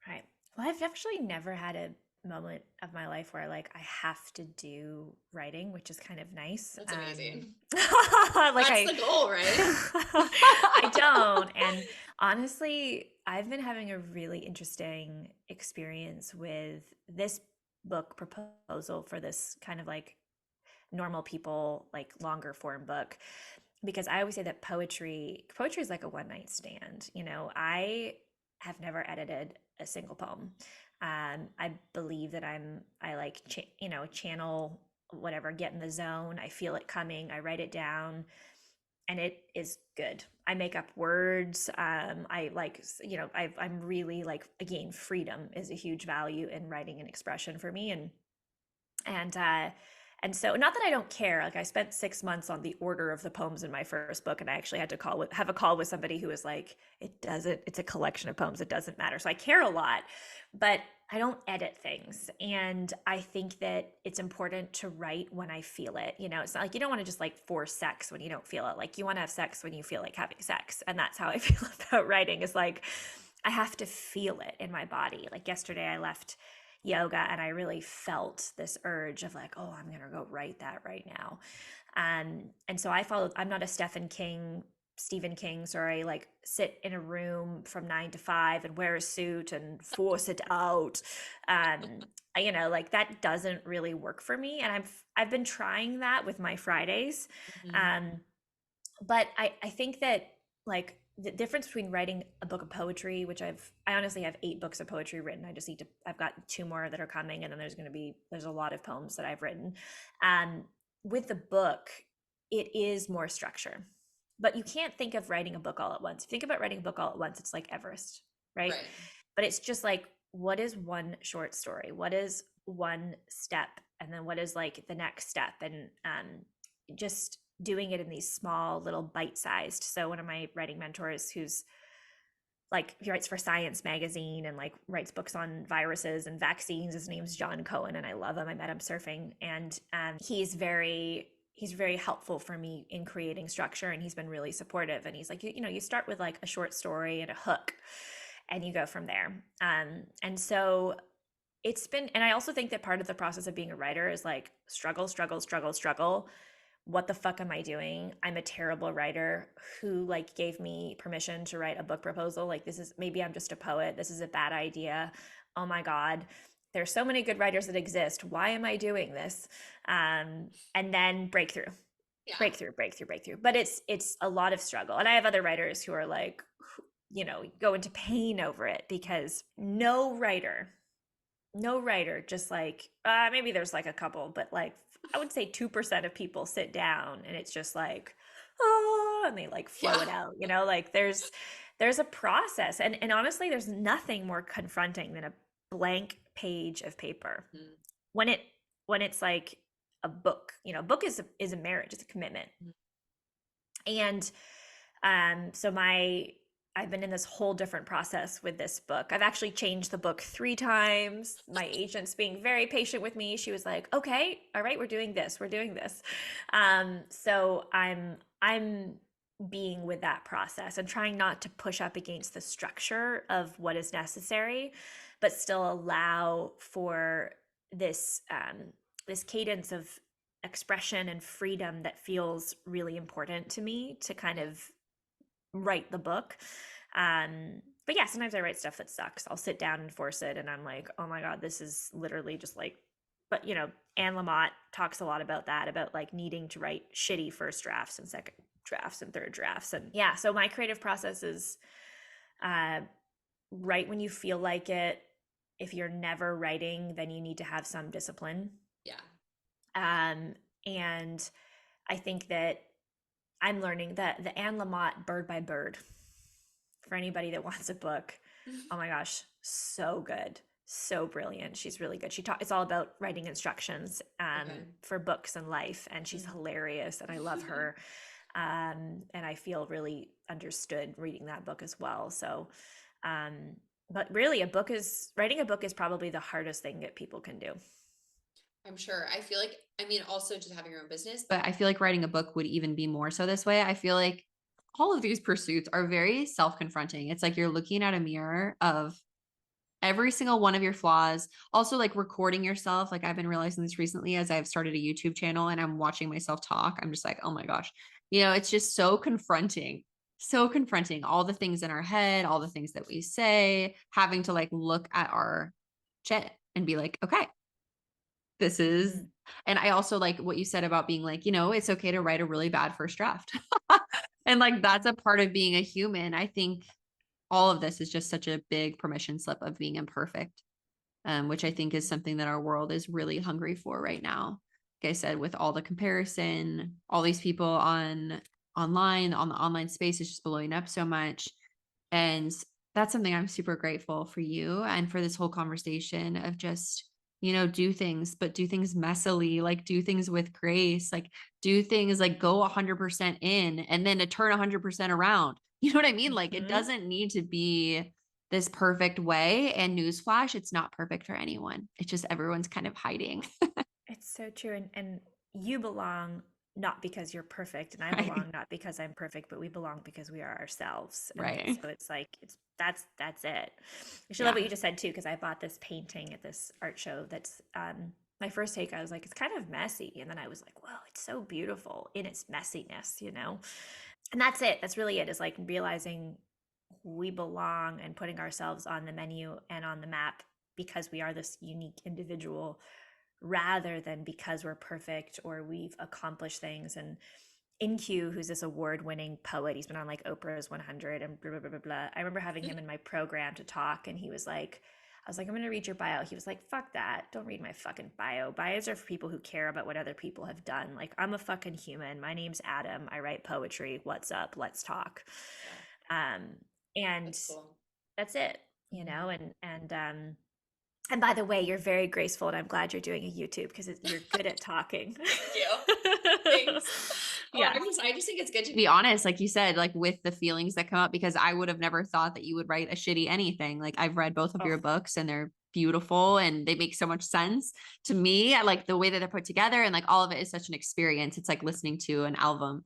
Right. Well, I've actually never had a moment of my life where like I have to do writing, which is kind of nice. That's amazing. Like That's the goal, right? I don't. And honestly, I've been having a really interesting experience with this book proposal for this kind of like normal people, like longer form book, because I always say that poetry is like a one night stand. I have never edited a single poem. I believe that I like channel whatever, get in the zone. I feel it coming. I write it down, and it is good. I make up words. I like, I'm really like, again, freedom is a huge value in writing and expression for me. And and so, not that I don't care. Like, I spent 6 months on the order of the poems in my first book, and I actually had to have a call with somebody who was like, "It doesn't. It's a collection of poems. It doesn't matter." So I care a lot, but I don't edit things. And I think that it's important to write when I feel it. It's not like you don't want to just like force sex when you don't feel it. Like, you want to have sex when you feel like having sex, and that's how I feel about writing. Is like, I have to feel it in my body. Like, yesterday, I left yoga and I really felt this urge of like, oh, I'm gonna go write that right now. And so I'm not a Stephen King, sorry, like sit in a room from 9 to 5 and wear a suit and force it out. Like, that doesn't really work for me. And I've been trying that with my Fridays. Mhm. Um, but I think that, like, the difference between writing a book of poetry, which I honestly have 8 books of poetry written. I've got 2 more that are coming, and then there's a lot of poems that I've written. Um, with the book, it is more structure, but you can't think of writing a book all at once. If you think about writing a book all at once, it's like Everest, right? Right. But it's just like, what is one short story? What is one step? And then what is like the next step? And just doing it in these small little bite-sized. So one of my writing mentors, who's like, he writes for Science magazine and like writes books on viruses and vaccines, his name's John Cohen, and I love him. I met him surfing, and he's very helpful for me in creating structure, and he's been really supportive. And he's like, you start with like a short story and a hook, and you go from there. And so and I also think that part of the process of being a writer is like struggle, struggle, struggle, struggle. What the fuck am I doing? I'm a terrible writer. Who like gave me permission to write a book proposal? Like, maybe I'm just a poet. This is a bad idea. Oh my God. There's so many good writers that exist. Why am I doing this? And then breakthrough, Yeah. breakthrough, breakthrough, breakthrough. But it's a lot of struggle. And I have other writers who are like, go into pain over it, because no writer just like, maybe there's like a couple, but like, I would say 2% of people sit down and it's just like, oh, and they like flow Yeah. it out. Like, there's a process, and honestly, there's nothing more confronting than a blank page of paper Mhm. when it's like a book. A book is a marriage, it's a commitment. And so I've been in this whole different process with this book. I've actually changed the book 3 times. My agent's being very patient with me. She was like, "Okay, all right, we're doing this. We're doing this." So I'm being with that process and trying not to push up against the structure of what is necessary, but still allow for this cadence of expression and freedom that feels really important to me to kind of write the book. But yeah, sometimes I write stuff that sucks. I'll sit down and force it, and I'm like, oh my God, this is literally just like, but Anne Lamott talks a lot about that, about like needing to write shitty first drafts and second drafts and third drafts. And yeah, so my creative process is uh, write when you feel like it. If you're never writing, then you need to have some discipline. Yeah. Um, and I think that I'm learning that the Anne Lamott Bird by Bird, for anybody that wants a book, oh my gosh, so good, so brilliant. She's really good. It's all about writing instructions Okay. for books and life, and she's Mhm. hilarious, and I love her. And I feel really understood reading that book as well. So, but really, writing a book is probably the hardest thing that people can do. I'm sure. Also just having your own business, but I feel like writing a book would even be more so this way. I feel like all of these pursuits are very self confronting. It's like you're looking at a mirror of every single one of your flaws. Also, like recording yourself. Like, I've been realizing this recently as I've started a YouTube channel and I'm watching myself talk. I'm just like, oh my gosh, it's just so confronting. So confronting, all the things in our head, all the things that we say, having to like look at our shit and be like, okay, this is. Mhm. And I also like what you said about being like, it's okay to write a really bad first draft. And like, that's a part of being a human. I think all of this is just such a big permission slip of being imperfect, which I think is something that our world is really hungry for right now. like I said, with all the comparison, all these people online, on the online space is just blowing up so much. And that's something I'm super grateful for you and for this whole conversation of just, do things, but do things messily, like do things with grace, like do things like go 100% in and then to turn 100% around. You know what I mean? Like it Mhm. doesn't need to be this perfect way. And newsflash, it's not perfect for anyone. It's just everyone's kind of hiding. It's so true. And you belong not because you're perfect, and I Right. belong not because I'm perfect, but we belong because we are ourselves. And Right. so it's like that's it. I should love Yeah. what you just said too, because I bought this painting at this art show that's my first take, I was like, it's kind of messy. And then I was like, wow, it's so beautiful in its messiness, you know? And that's it. That's really it, is like realizing we belong and putting ourselves on the menu and on the map because we are this unique individual rather than because we're perfect or we've accomplished things. And InQ, who's this award-winning poet, he's been on like Oprah's 100 and blah, blah, blah, blah, blah. I remember having him in my program to talk, and he was like, I was like, I'm going to read your bio. He was like, fuck that. Don't read my fucking bio. Bios are for people who care about what other people have done. Like, I'm a fucking human. My name's Adam. I write poetry. What's up? Let's talk. Yeah. Um, and That's cool. that's it, you Mhm. know, and by the way, you're very graceful, and I'm glad you're doing a YouTube because you're good at talking. Thank you. Thanks. Oh, Yes. I just think it's good to be honest, like you said, like with the feelings that come up, because I would have never thought that you would write a shitty anything. Like I've read both of Oh, your books and they're beautiful and they make so much sense to me. I like the way that they're put together and like all of it is such an experience. It's like listening to an album.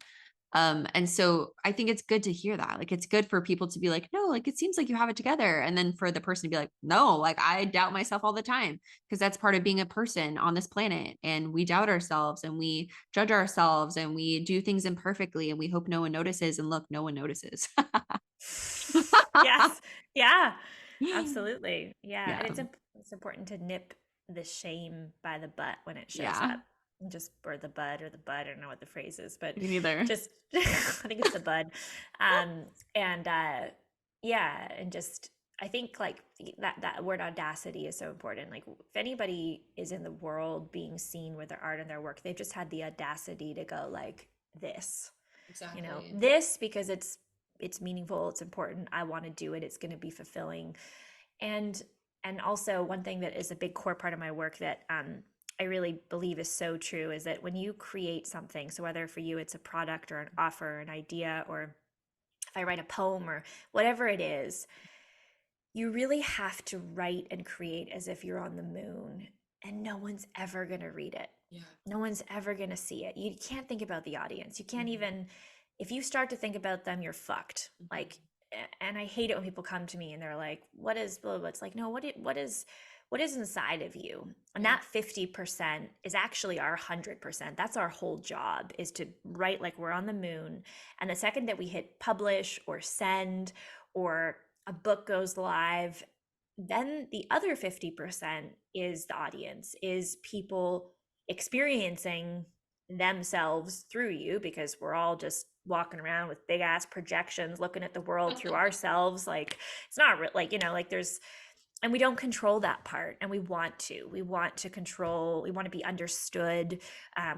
And so I think it's good to hear that. Like it's good for people to be like, no, like it seems like you have it together. And then for the person to be like, no, like I doubt myself all the time because that's part of being a person on this planet. And we doubt ourselves and we judge ourselves and we do things imperfectly and we hope no one notices. And look, no one notices. yes. Yeah. Absolutely. Yeah. And Yeah. it's important to nip the shame by the butt when it shows Yeah. up. Just or the bud or the bud. I don't know what the phrase is, but Me neither. just I think it's the bud. And yeah, and just I think like that word audacity is so important. Like if anybody is in the world being seen with their art and their work, they've just had the audacity to go like this, you know, Exactly. this because it's meaningful, it's important, I want to do it, it's going to be fulfilling. and and also one thing that is a big core part of my work that I really believe is so true is that when you create something, so whether for you it's a product or an offer, an idea, or if I write a poem or whatever it is, you really have to write and create as if you're on the moon, and no one's ever going to read it. Yeah. No one's ever going to see it. You can't think about the audience. You can't Mhm. even, if you start to think about them, you're fucked. Mhm. Like, and I hate it when people come to me and they're like, what is blah, blah, blah. It's like, no, what is inside of you? And Yeah. that 50% is actually our 100%. That's our whole job, is to write like we're on the moon. And the second that we hit publish or send, or a book goes live, then the other 50% is the audience, is people experiencing themselves through you, because we're all just walking around with big ass projections looking at the world through ourselves. Like it's not like, you know, like there's, and we don't control that part, and we want to control, we want to be understood.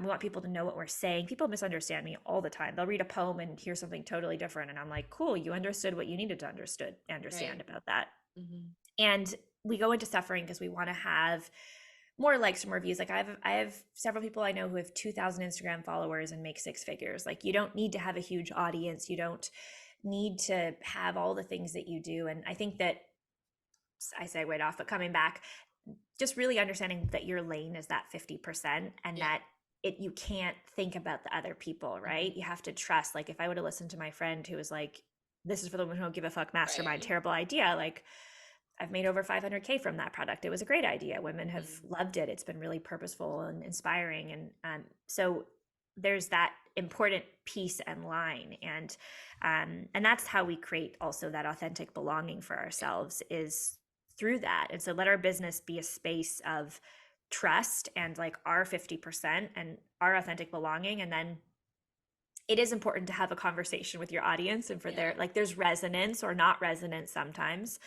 We want people to know what we're saying. People misunderstand me all the time. They'll read a poem and hear something totally different, and I'm like, cool, you understood what you needed to understand Right. about that. Mhm. And we go into suffering because we want to have more likes, more views. Like I have several people I know who have 2,000 Instagram followers and make six figures. Like you don't need to have a huge audience, you don't need to have all the things that you do. And I think that I say right off, but coming back, just really understanding that your lane is that 50%, and Yeah. that it, you can't think about the other people, right? Mhm. You have to trust. Like if I would have listened to my friend who was like, this is for the women who don't give a fuck mastermind, Right. terrible idea. Like I've made over 500K from that product. It was a great idea. Women have Mhm. loved it. It's been really purposeful and inspiring. And so there's that important piece and line. And that's how we create also that authentic belonging for ourselves, is through that. And so let our business be a space of trust and like our 50% and our authentic belonging. And then it is important to have a conversation with your audience, and for Yeah. their, like there's resonance or not resonance sometimes,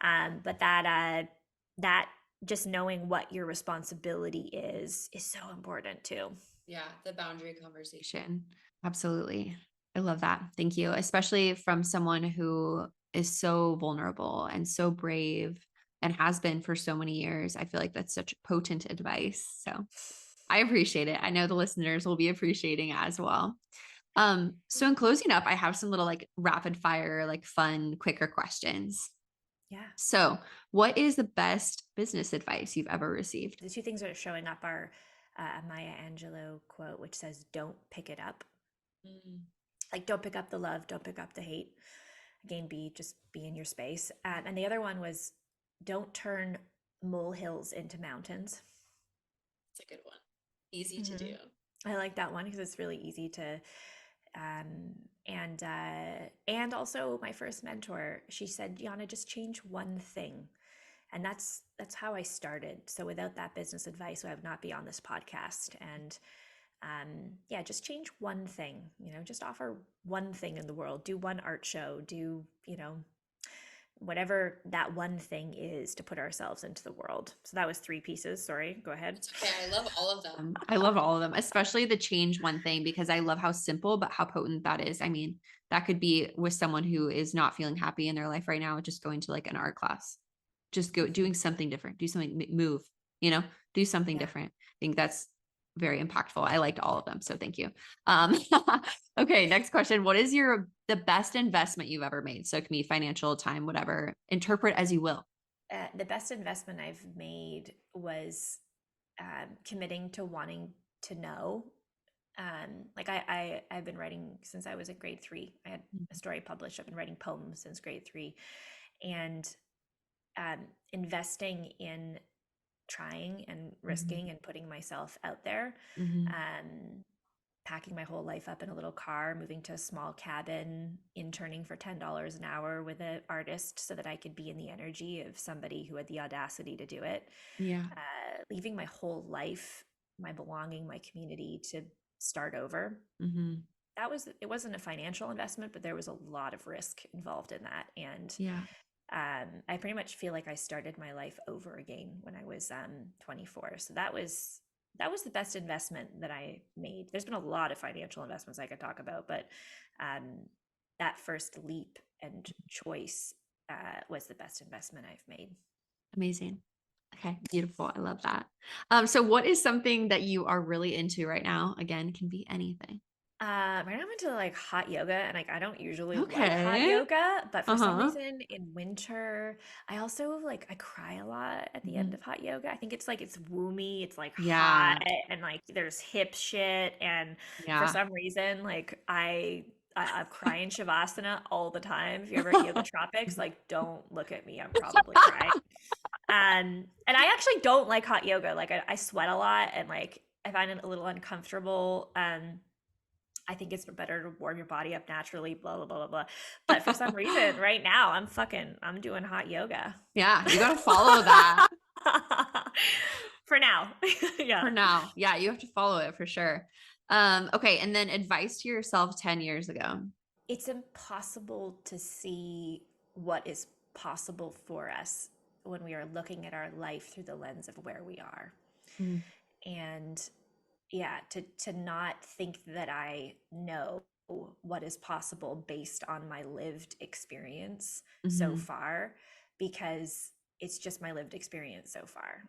but that just knowing what your responsibility is so important too. Yeah, the boundary conversation. Absolutely. I love that. Thank you. Especially from someone who is so vulnerable and so brave and has been for so many years. I feel like that's such potent advice. So I appreciate it. I know the listeners will be appreciating it as well. So in closing up, I have some little like rapid fire, like fun, quicker questions. Yeah. So, what is the best business advice you've ever received? The two things that are showing up are a Maya Angelou quote, which says, "Don't pick it up." Mm. Like, don't pick up the love, don't pick up the hate. Again, just be in your space. And the other one was, "Don't turn molehills into mountains." It's a good one. Easy to Hmm. do. I like that one because it's really easy to. Um, and also my first mentor, she said, "Yana, just change one thing." And that's how I started. So without that business advice, I would not be on this podcast. And yeah, just change one thing. Just offer one thing in the world. Do one art show. Do whatever that one thing is to put ourselves into the world. So that was three pieces. Sorry, go ahead. It's okay. I love all of them. I love all of them, especially the change one thing, because I love how simple, but how potent that is. I mean, that could be with someone who is not feeling happy in their life right now, just going to like an art class, just go doing something different, do something, move, you know, do something Yeah. different. I think that's very impactful. I liked all of them. So thank you. Um, okay. Next question. What is the best investment you've ever made? So it can be financial, time, whatever, interpret as you will. The best investment I've made was committing to wanting to know. Like I've been writing since I was in grade 3. I had a story published. I've been writing poems since grade 3, and um, investing in trying and Mhm. risking and putting myself out there. Mhm. Um, Packing my whole life up in a little car, moving to a small cabin, interning for $10 an hour with an artist so that I could be in the energy of somebody who had the audacity to do it. Yeah. Leaving my whole life, my belonging, my community to start over. Mhm. It wasn't a financial investment, but there was a lot of risk involved in that. And Yeah. I pretty much feel like I started my life over again when I was 24. So that was the best investment that I made. There's been a lot of financial investments I could talk about, but um, that first leap and choice was the best investment I've made. Amazing. Okay, beautiful. I love that. So what is something that you are really into right now? Again, can be anything. Right now I'm into like hot yoga, and like I don't usually like hot Okay. yoga, but for some Uh-huh. reason in winter, I also like I cry a lot at the end Mhm. of hot yoga. I think it's like it's woomy, it's like hot, Yeah. and like there's hip shit, and for Yeah. some reason, like I cry in shavasana all the time. If you're ever at Yoga Tropics, like don't look at me, I'm probably crying. And I actually don't like hot yoga. Like I sweat a lot, and like I find it a little uncomfortable. I think it's better to warm your body up naturally, blah, blah, blah, blah, blah. But for some reason, right now, I'm doing hot yoga. Yeah, you got to follow that For now. Yeah. for now. Yeah, you have to follow it for sure. Okay, and then advice to yourself 10 years ago. It's impossible to see what is possible for us when we are looking at our life through the lens of where we are. Mm. And yeah, to not think that I know what is possible based on my lived experience so Mhm. far, because it's just my lived experience so far.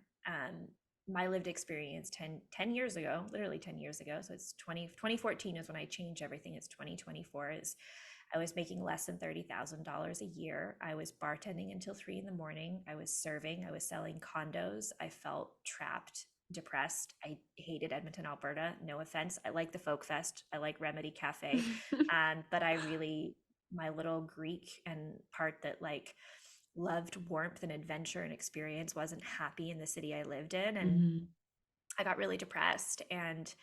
My lived experience 10 years ago, literally 10 years ago, so it's 2014 is when I changed everything. It's 2024 is I was making less than $30,000 a year. I was bartending until 3 in the morning. I was serving. I was selling condos. I felt trapped, depressed. I hated Edmonton, Alberta. No offense. I like the Folk Fest. I like Remedy Cafe. But I really, my little Greek and part that like loved warmth and adventure and experience wasn't happy in the city I lived in. And Mhm. I got really depressed. And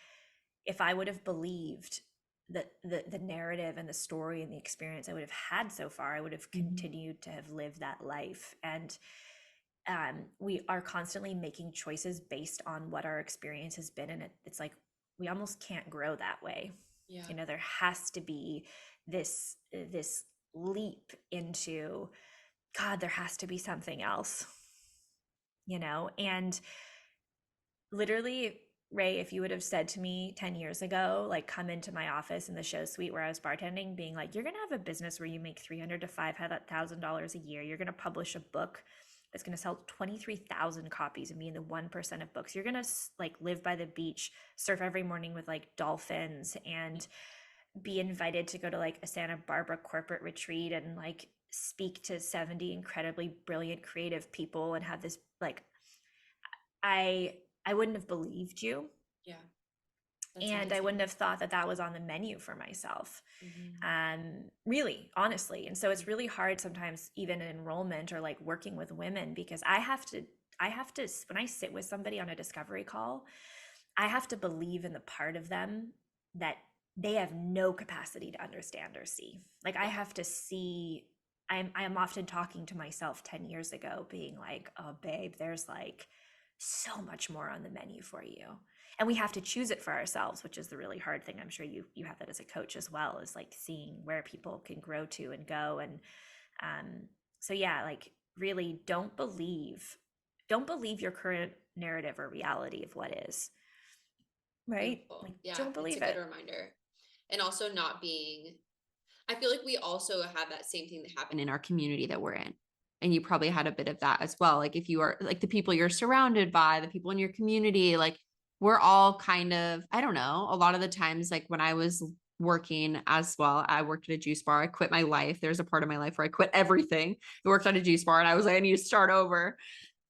if I would have believed the narrative and the story and the experience I would have had so far, I would have Mhm. continued to have lived that life. And we are constantly making choices based on what our experience has been, and it's like we almost can't grow that way. Yeah. There has to be this leap into God. There has to be something else. And literally, Ray, if you would have said to me 10 years ago, like come into my office in the show suite where I was bartending, being like, you're going to have a business where you make $300 to $5,000 a year. You're going to publish a book that's going to sell 23,000 copies and be in the 1% of books. You're going to like live by the beach, surf every morning with like dolphins, and be invited to go to like a Santa Barbara corporate retreat and like speak to 70 incredibly brilliant creative people and have this like I wouldn't have believed you, Yeah. That's and I amazing. wouldn't have thought that that was on the menu for myself. Mm-hmm. Really, honestly. And so it's really hard sometimes, even in enrollment or like working with women, because I have to, when I sit with somebody on a discovery call, I have to believe in the part of them that they have no capacity to understand or see. Like I Yeah. have to see. I am often talking to myself 10 years ago, being like, oh, babe, there's like so much more on the menu for you. And we have to choose it for ourselves, which is the really hard thing. I'm sure you have that as a coach as well, is like seeing where people can grow to and go. And so yeah, like really don't believe your current narrative or reality of what is, right? Beautiful. Like Yeah, don't it's a believe good it. reminder. And also not being, I feel like we also have that same thing that happened in our community that we're in. And you probably had a bit of that as well. Like if you are like the people you're surrounded by, the people in your community, like we're all kind of, I don't know, a lot of the times, like when I was working as well, I worked at a juice bar. I quit my life. There's a part of my life where I quit everything. I worked at a juice bar and I was like, I need to start over.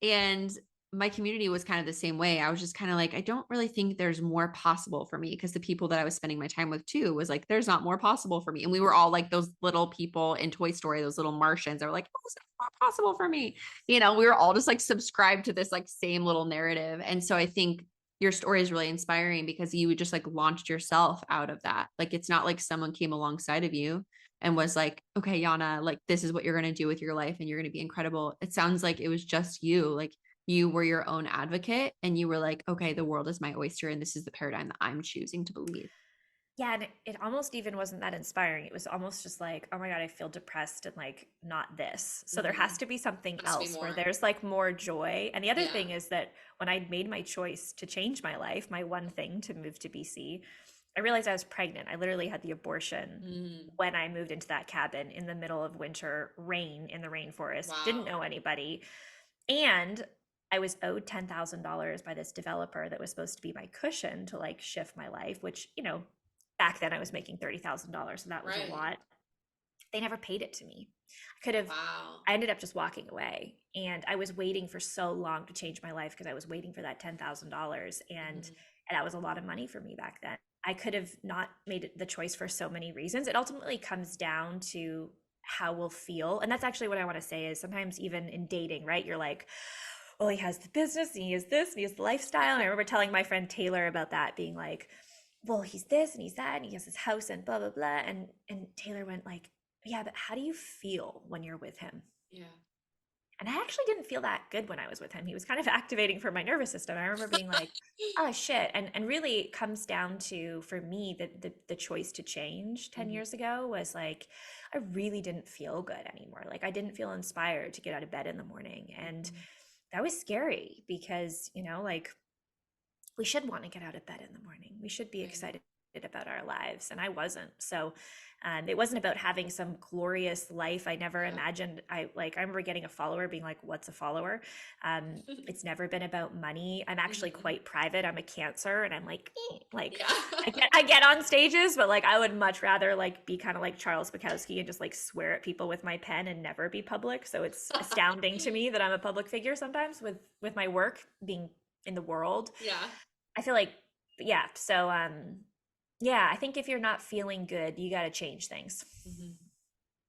And my community was kind of the same way. I was just kind of like, I don't really think there's more possible for me, because the people that I was spending my time with too was like, there's not more possible for me. And we were all like those little people in Toy Story, those little Martians. They were like, oh, it's not possible for me. We were all just like subscribed to this like same little narrative. And so I think your story is really inspiring because you just like launched yourself out of that. Like it's not like someone came alongside of you and was like, okay, Yana, like this is what you're going to do with your life and you're going to be incredible. It sounds like it was just you. Like you were your own advocate and you were like, okay, the world is my oyster and this is the paradigm that I'm choosing to believe. Yeah, and it almost even wasn't that inspiring. It was almost just like, oh my God, I feel depressed and like not this. So there has Mm-hmm. to be something Has to be else where more. there's like more joy. And the other Yeah. thing is that when I made my choice to change my life, my one thing to move to BC, I realized I was pregnant. I literally had the abortion Mm. when I moved into that cabin in the middle of winter rain in the rainforest. Didn't Wow. know anybody. And I was owed $10,000 by this developer that was supposed to be my cushion to like shift my life, which, back then I was making $30,000. So that was a Right. lot. They never paid it to me. I could have, Wow. I ended up just walking away. And I was waiting for so long to change my life because I was waiting for that $10,000. And Mm-hmm. that was a lot of money for me back then. I could have not made the choice for so many reasons. It ultimately comes down to how we'll feel. And that's actually what I want to say is sometimes even in dating, right? You're like, well, he has the business and he has this and he has the lifestyle. And I remember telling my friend Taylor about that, being like, well, he's this and he's that and he has his house and blah blah blah. And Taylor went like, yeah, but how do you feel when you're with him? Yeah. And I actually didn't feel that good when I was with him. He was kind of activating for my nervous system. I remember being like, oh shit. And really it comes down to, for me, the choice to change 10 Mm-hmm. years ago was like, I really didn't feel good anymore. Like I didn't feel inspired to get out of bed in the morning. And Mm-hmm. that was scary because, like we should want to get out of bed in the morning. We should be Right. excited about our lives. And I wasn't. So it wasn't about having some glorious life. I never Yeah. imagined, I remember getting a follower being like, what's a follower? It's never been about money. I'm actually Mm-hmm. quite private. I'm a Cancer and I'm like, like Yeah. I get on stages, but like I would much rather like be kind of like Charles Bukowski and just like swear at people with my pen and never be public. So it's astounding to me that I'm a public figure sometimes with my work being in the world. Yeah. I feel like, yeah. So, yeah, I think if you're not feeling good, you got to change things. Mm-hmm.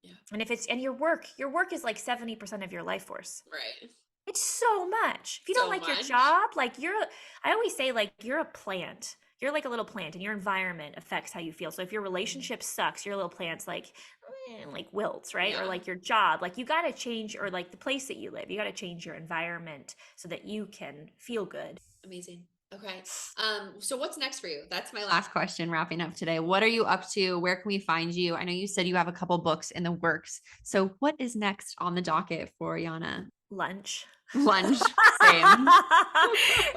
Yeah. And and your work is like 70% of your life force. Right. It's so much. If you don't So like your much. job, like I always say, like, you're a plant. You're like a little plant and your environment affects how you feel. So if your Mm-hmm. relationship sucks, your little plant's like wilts, right? Or Yeah. like your job, like you got to change, or like the place that you live, you got to change your environment so that you can feel good. Amazing. Okay. So what's next for you? That's my last question wrapping up today. What are you up to? Where can we find you? I know you said you have a couple books in the works. So what is next on the docket for Yana? lunch. Lunch. Same.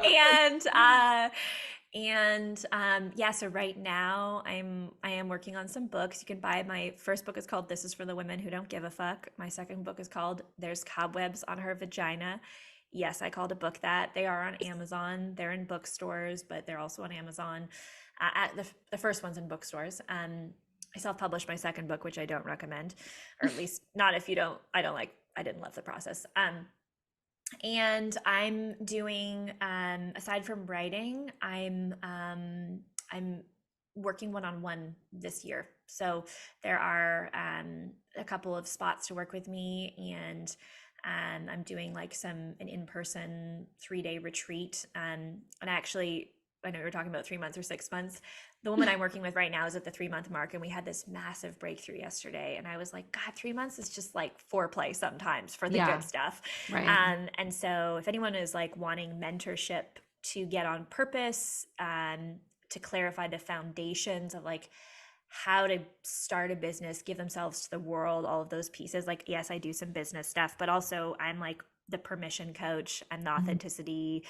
and yeah, so right now I am working on some books. You can buy my first book is called This Is for the Women Who Don't Give a Fuck. My second book is called There's Cobwebs on Her Vagina. Yes, I called a book that. They are on Amazon. They're in bookstores, but they're also on Amazon. At the first one's in bookstores. I self-published my second book, which I don't recommend, or at least not if you don't. I didn't love the process. And I'm doing aside from writing, I'm working one-on-one this year. So there are a couple of spots to work with me, and I'm doing like an in-person 3-day retreat. And actually, I know we were talking about 3 months or 6 months. The woman I'm working with right now is at the 3-month mark, and we had this massive breakthrough yesterday. And I was like, God, 3 months is just like foreplay sometimes for the good Yeah. stuff. Right. And so if anyone is like wanting mentorship to get on purpose, to clarify the foundations of like how to start a business, give themselves to the world, all of those pieces. Like, yes, I do some business stuff, but also I'm like the permission coach and the Mhm. authenticity,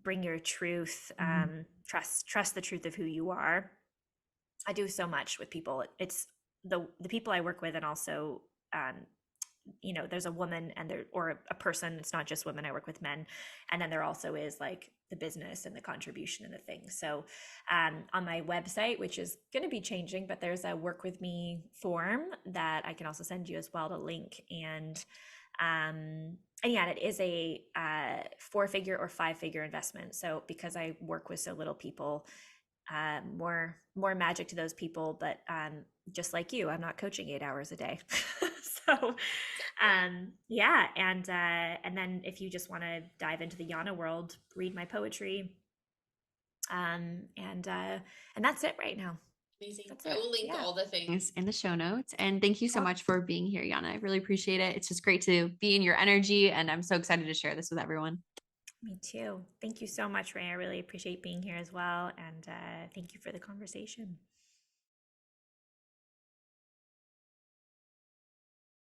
bring your truth, Mhm. trust the truth of who you are. I do so much with people. It's the people I work with, and also um, there's a woman and there or a person. It's not just women. I work with men, and then there also is like the business and the contribution and the thing. So on my website, which is going to be changing, but there's a work with me form that I can also send you as well to link. And yeah, it is a 4-figure or 5-figure investment. So because I work with so little people, more magic to those people. But just like you, I'm not coaching 8 hours a day. So yeah, and then if you just want to dive into the Yana world, read my poetry, um, and uh, and that's it right now. Amazing. That's I it. will link Yeah. all the things in the show notes. And thank you so Well, much for being here, Yana. I really appreciate it. It's just great to be in your energy. And I'm so excited to share this with everyone. me too. Thank you so much, Ray. I really appreciate being here as well, and thank you for the conversation.